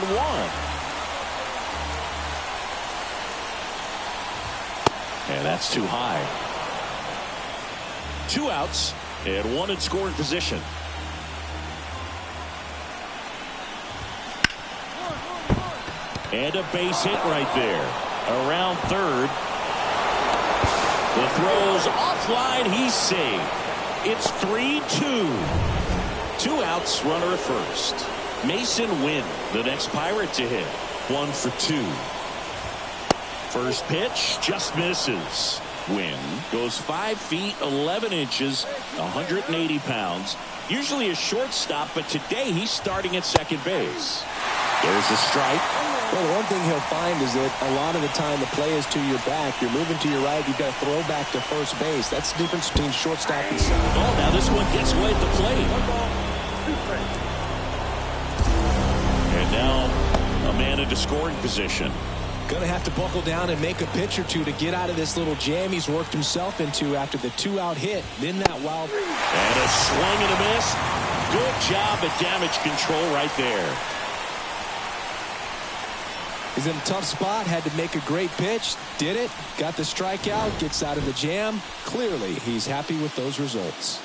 A: And that's too high. 2 outs and 1 in scoring position. And a base hit right there. Around third. The throw's offline. He's safe. It's 3-2. 2 outs, runner at first. Mason Wynn, the next Pirate to hit. 1 for 2. First pitch just misses. Wynn goes 5 feet 11 inches, 180 pounds. Usually a shortstop, but today he's starting at second base. There's a strike.
B: Well, the one thing he'll find is that a lot of the time the play is to your back. You're moving to your right. You've got to throw back to first base. That's the difference between shortstop and center.
A: Oh, now this one gets away at the plate. And now a man into scoring position.
B: Going to have to buckle down and make a pitch or two to get out of this little jam he's worked himself into after the 2-out hit. Then that wild.
A: And a swing and a miss. Good job at damage control right there.
B: He's in a tough spot, had to make a great pitch, did it, got the strikeout, gets out of the jam. Clearly, he's happy with those results.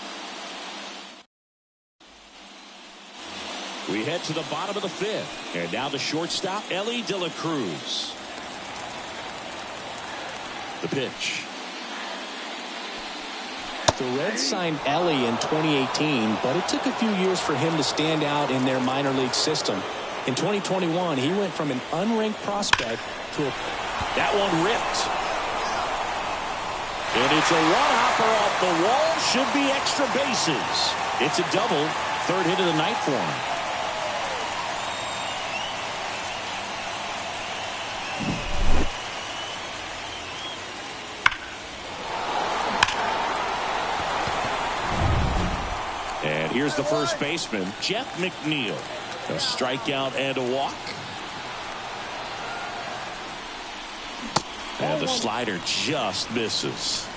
A: We head to the bottom of the 5th. And now the shortstop, Ellie De La Cruz. The pitch.
B: The Reds signed Ellie in 2018, but it took a few years for him to stand out in their minor league system. In 2021, he went from an unranked prospect to a...
A: That one ripped. And it's a one-hopper off the wall. Should be extra bases. It's a double. 3rd hit of the night for him. And here's the first baseman, Jeff McNeil. A strikeout and a walk. And the slider just misses.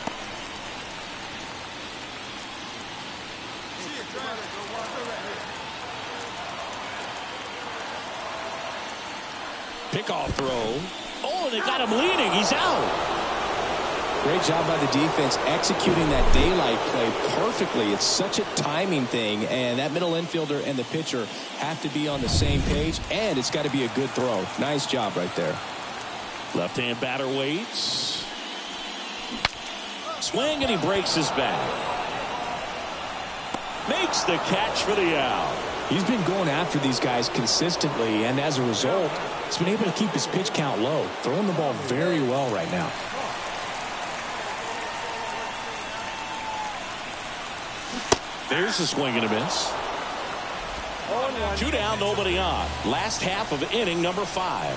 A: Pickoff throw. Oh, they got him leaning. He's out.
B: Great job by the defense executing that daylight play perfectly. It's such a timing thing, and that middle infielder and the pitcher have to be on the same page, and it's got to be a good throw. Nice job right there.
A: Left-hand batter waits. Swing, and he breaks his back. Makes the catch for the out.
B: He's been going after these guys consistently, and as a result, he's been able to keep his pitch count low, throwing the ball very well right now.
A: There's a swing and a miss. 2 down, nobody on. Last half of inning number 5.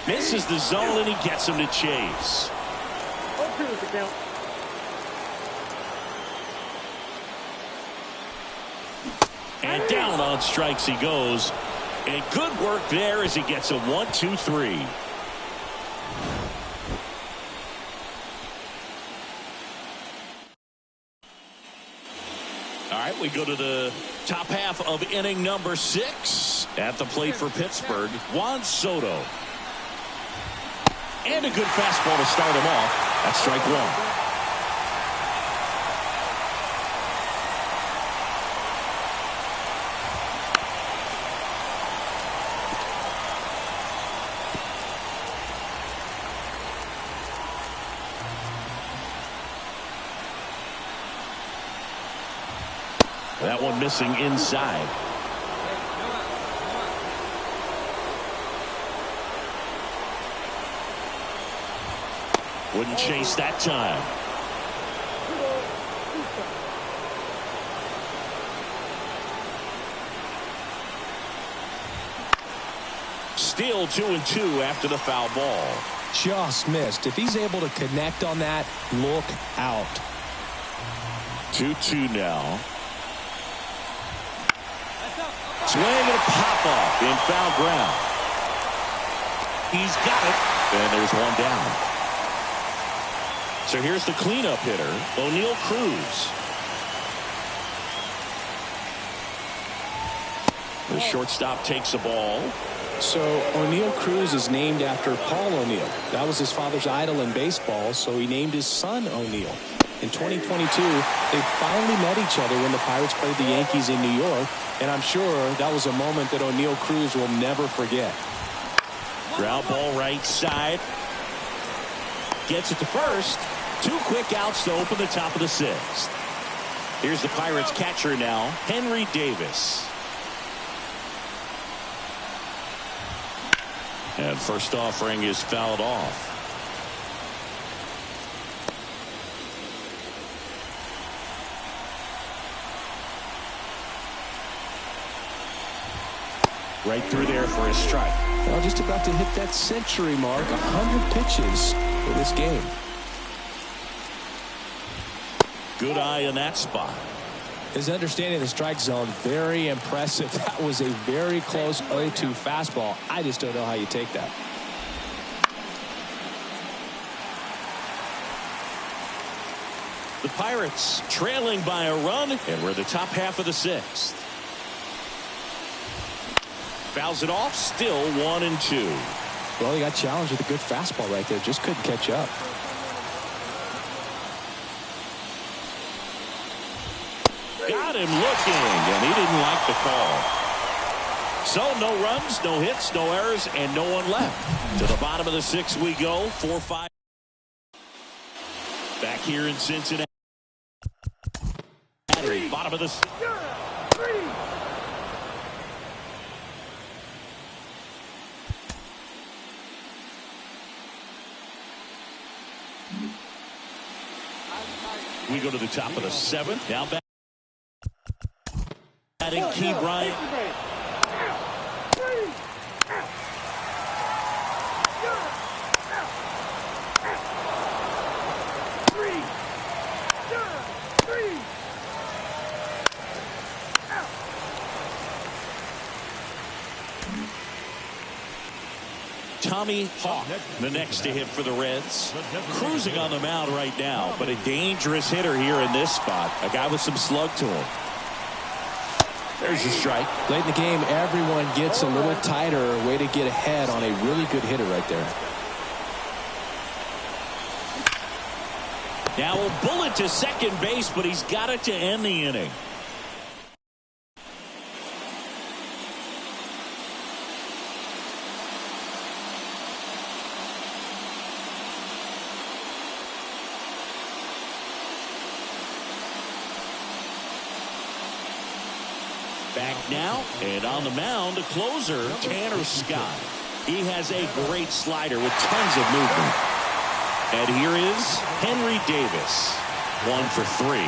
A: Misses the zone, and he gets him to chase. And down on strikes he goes. And good work there as he gets a 1-2-3. All right, we go to the top half of inning number 6. At the plate for Pittsburgh, Juan Soto. And a good fastball to start him off. That's strike 1. That one missing inside. Wouldn't chase that time. Still 2-2 after the foul ball.
B: Just missed. If he's able to connect on that, look out.
A: 2-2 now. Swing and a pop-up in foul ground. He's got it. And there's one down. So here's the cleanup hitter, O'Neal Cruz. The shortstop takes the ball.
B: So O'Neal Cruz is named after Paul O'Neal. That was his father's idol in baseball, so he named his son O'Neal. In 2022, they finally met each other when the Pirates played the Yankees in New York, and I'm sure that was a moment that O'Neal Cruz will never forget.
A: Ground ball right side. Gets it to first. 2 quick outs to open the top of the 6th. Here's the Pirates catcher now, Henry Davis. And first offering is fouled off. Right through there for a strike.
B: Well, just about to hit that century mark, 100 pitches for this game.
A: Good eye in that spot.
B: His understanding of the strike zone, very impressive. That was a very close 0-2 fastball. I just don't know how you take that.
A: The Pirates trailing by a run, and we're the top half of the 6th. Fouls it off, still 1-2.
B: Well, he got challenged with a good fastball right there. Just couldn't catch up.
A: Got him looking, and he didn't like the call. So no runs, no hits, no errors, and no one left. To the bottom of the 6th we go. 4-5. Back here in Cincinnati. Bottom of the 6th. We go to the top of the 7th. Now back. Adding Key Bryant. Tommy Hawk, the next to hit for the Reds. Cruising on the mound right now, but a dangerous hitter here in this spot. A guy with some slug to him. There's a strike.
B: Late in the game, everyone gets a little tighter. A way to get ahead on a really good hitter right there.
A: Now a bullet to second base, but he's got it to end the inning. Back now, and on the mound, a closer, Tanner Scott. He has a great slider with tons of movement. And here is Henry Davis, 1 for 3.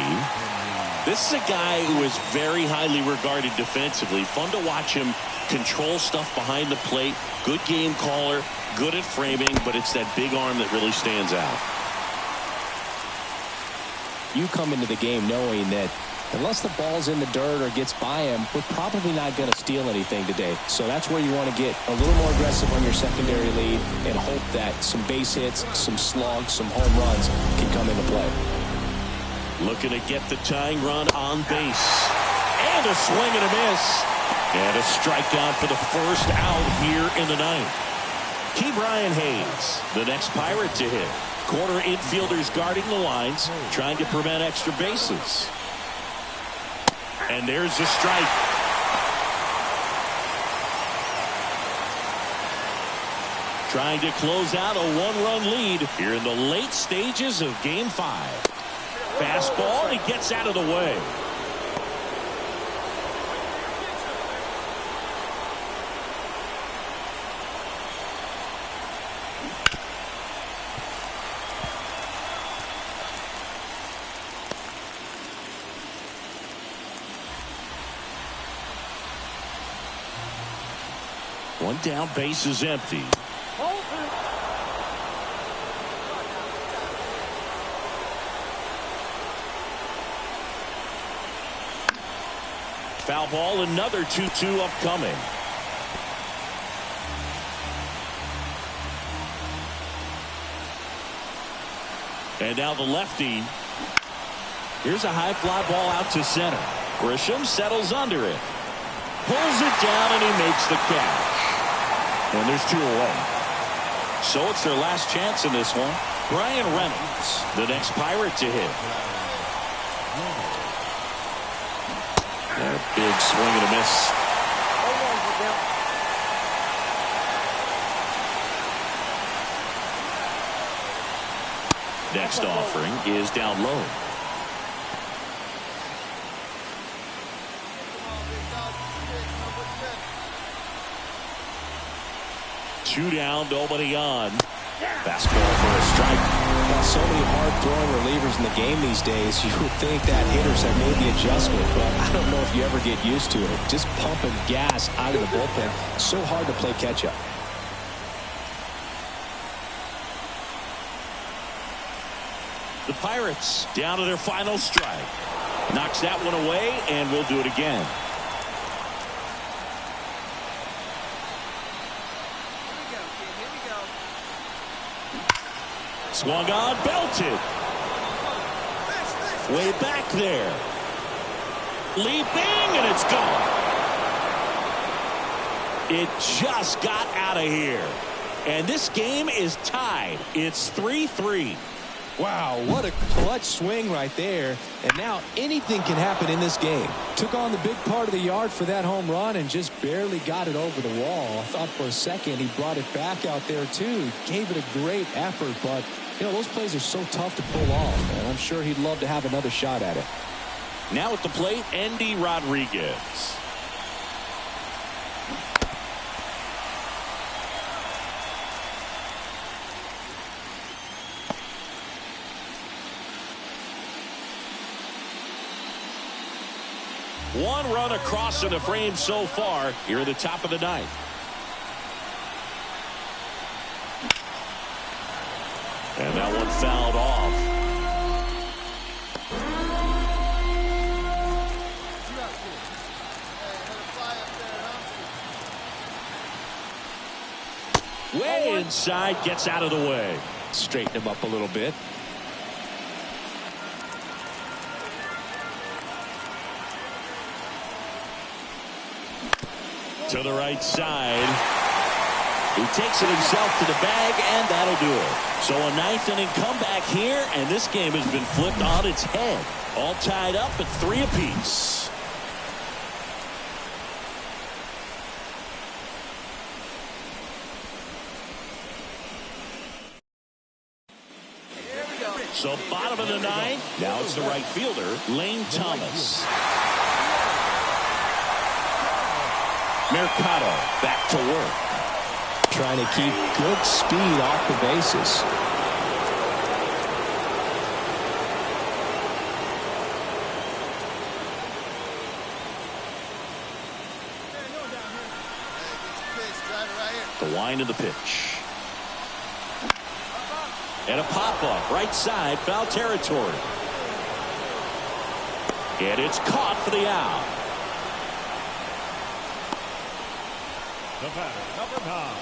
A: This is a guy who is very highly regarded defensively. Fun to watch him control stuff behind the plate. Good game caller, good at framing, but it's that big arm that really stands out.
B: You come into the game knowing that unless the ball's in the dirt or gets by him, we're probably not going to steal anything today. So that's where you want to get a little more aggressive on your secondary lead and hope that some base hits, some slugs, some home runs can come into play.
A: Looking to get the tying run on base. And a swing and a miss. And a strikeout for the first out here in the ninth. Brian Hayes, the next Pirate to hit. Corner infielders guarding the lines, trying to prevent extra bases. And there's the strike. Trying to close out a one-run lead here in the late stages of Game 5. Fastball, and he gets out of the way. One down, base is empty. Foul ball, another 2-2 upcoming. And now the lefty. Here's a high fly ball out to center. Grisham settles under it. Pulls it down and he makes the catch. And there's 2 away. So it's their last chance in this one. Brian Reynolds, the next Pirate to hit. That big swing and a miss. Next offering is down low. Two down, nobody on. Fastball for a strike.
B: Got so many hard-throwing relievers in the game these days, you would think that hitters have made the adjustment, but I don't know if you ever get used to it. Just pumping gas out of the bullpen. So hard to play catch-up.
A: The Pirates down to their final strike. Knocks that one away, and we'll do it again. Swung on, belted. Way back there. Leaping, and it's gone. It just got out of here. And this game is tied. It's 3-3.
B: Wow, what a clutch swing right there. And now anything can happen in this game. Took on the big part of the yard for that home run and just barely got it over the wall. I thought for a second he brought it back out there too. Gave it a great effort, but you know, those plays are so tough to pull off, and I'm sure he'd love to have another shot at it.
A: Now at the plate, Endy Rodriguez. One run across in the frame so far here at the top of the ninth. And that one fouled off. Way inside, gets out of the way.
B: Straighten him up a little bit.
A: To the right side. He takes it himself to the bag, and that'll do it. So a ninth inning comeback here, and this game has been flipped on its head. All tied up at 3 apiece. So bottom of the ninth. Now it's the right fielder, Lane Thomas. Mercado back to work.
B: Trying to keep good speed off the bases.
A: The wind of the pitch. And a pop-up right side, foul territory. And it's caught for the out.
F: The batter, number 9,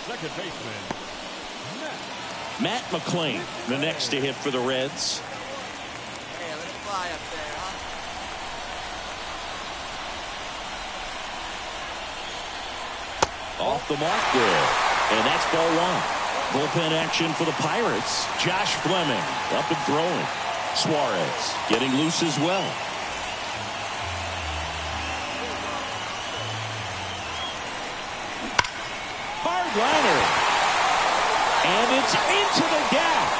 F: second baseman,
A: Matt McClain, the next to hit for the Reds.
D: fly up there, huh?
A: Off the mark there. And that's ball one. Bullpen action for the Pirates. Josh Fleming up and throwing. Suarez getting loose as well. Hard liner. And it's into the gap.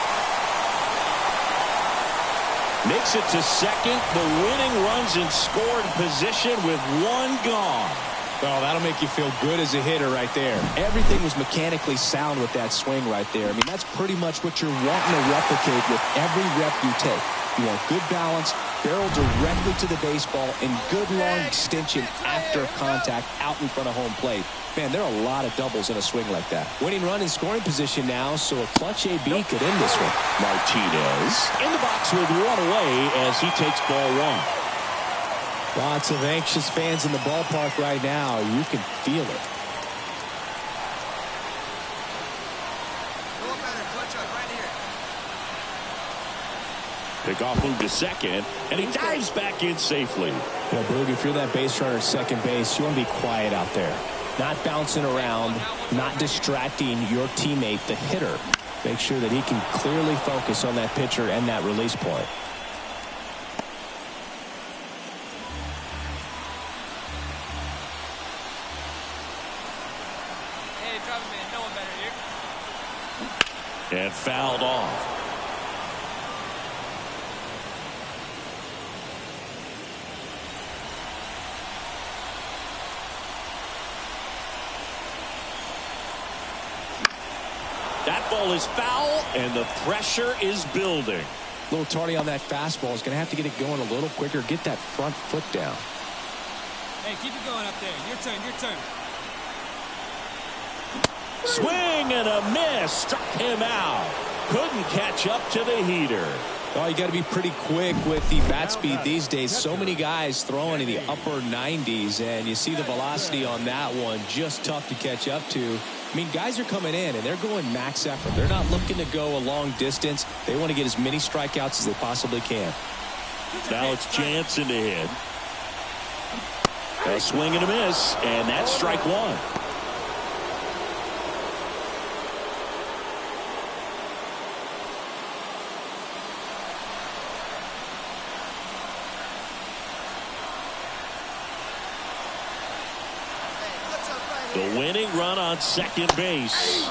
A: Makes it to second. The winning runs in scored position with one gone.
B: Well, that'll make you feel good as a hitter right there. Everything was mechanically sound with that swing right there. I mean, that's pretty much what you're wanting to replicate with every rep you take. You want good balance, barrel directly to the baseball, and good long extension after contact out in front of home plate. Man, there are a lot of doubles in a swing like that. Winning run in scoring position now, so a clutch AB could end this one.
A: Martinez in the box with one away as he takes ball one.
B: Lots of anxious fans in the ballpark right now. You can feel it.
D: Go up better, clutch up right here.
A: Pickoff move to second, and he dives back in safely.
B: Yeah, Boog, if you're that base runner at second base, you want to be quiet out there. Not bouncing around, not distracting your teammate, the hitter. Make sure that he can clearly focus on that pitcher and that release point.
A: And fouled off. That ball is foul, and the pressure is building.
B: A little tardy on that fastball. Is going to have to get it going a little quicker. Get that front foot down.
E: Hey, keep it going up there. Your turn, your turn.
A: Swing and a miss. Struck him out. Couldn't catch up to the heater.
B: Well, you got to be pretty quick with the bat speed these days. So many guys throwing in the upper 90s, and you see the velocity on that one. Just tough to catch up to. I mean, guys are coming in, and they're going max effort. They're not looking to go a long distance. They want to get as many strikeouts as they possibly can.
A: Now it's Jansen to hit. A swing and a miss, and that's strike one. The winning run on second base.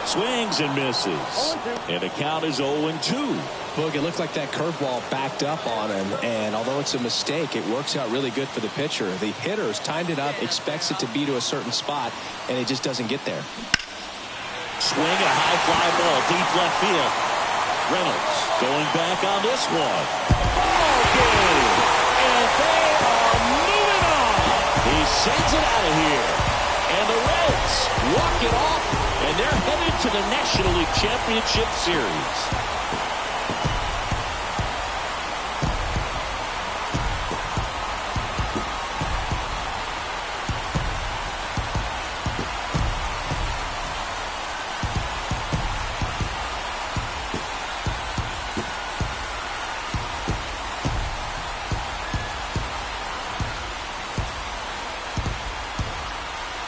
A: Swings and misses. And the count is 0-2.
B: Look, it looked like that curveball backed up on him, and although it's a mistake, it works out really good for the pitcher. The hitter's timed it up, expects it to be to a certain spot, and it just doesn't get there.
A: Swing a high fly ball deep left field. Reynolds going back on this one. Ball game! And they are moving on. He sends it out of here. And the Reds walk it off, and they're headed to the National League Championship Series.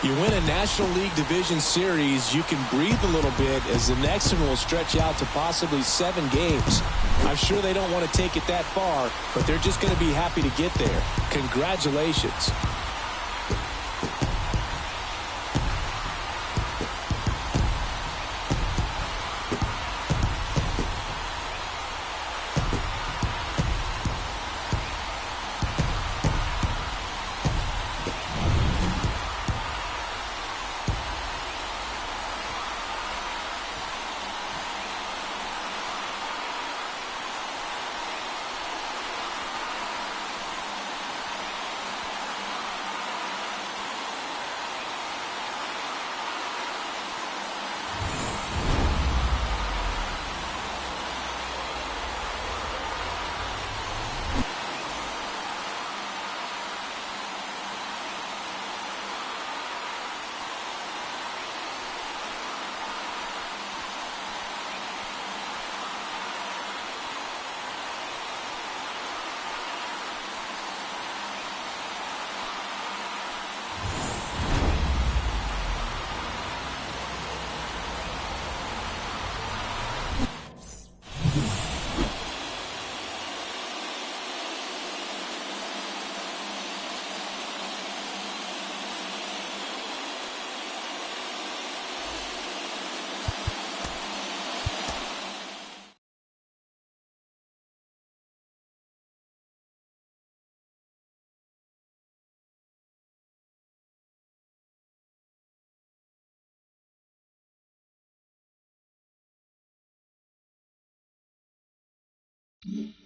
B: You win a National League Division Series, you can breathe a little bit as the next one will stretch out to possibly 7 games. I'm sure they don't want to take it that far, but they're just going to be happy to get there. Congratulations.
C: Second.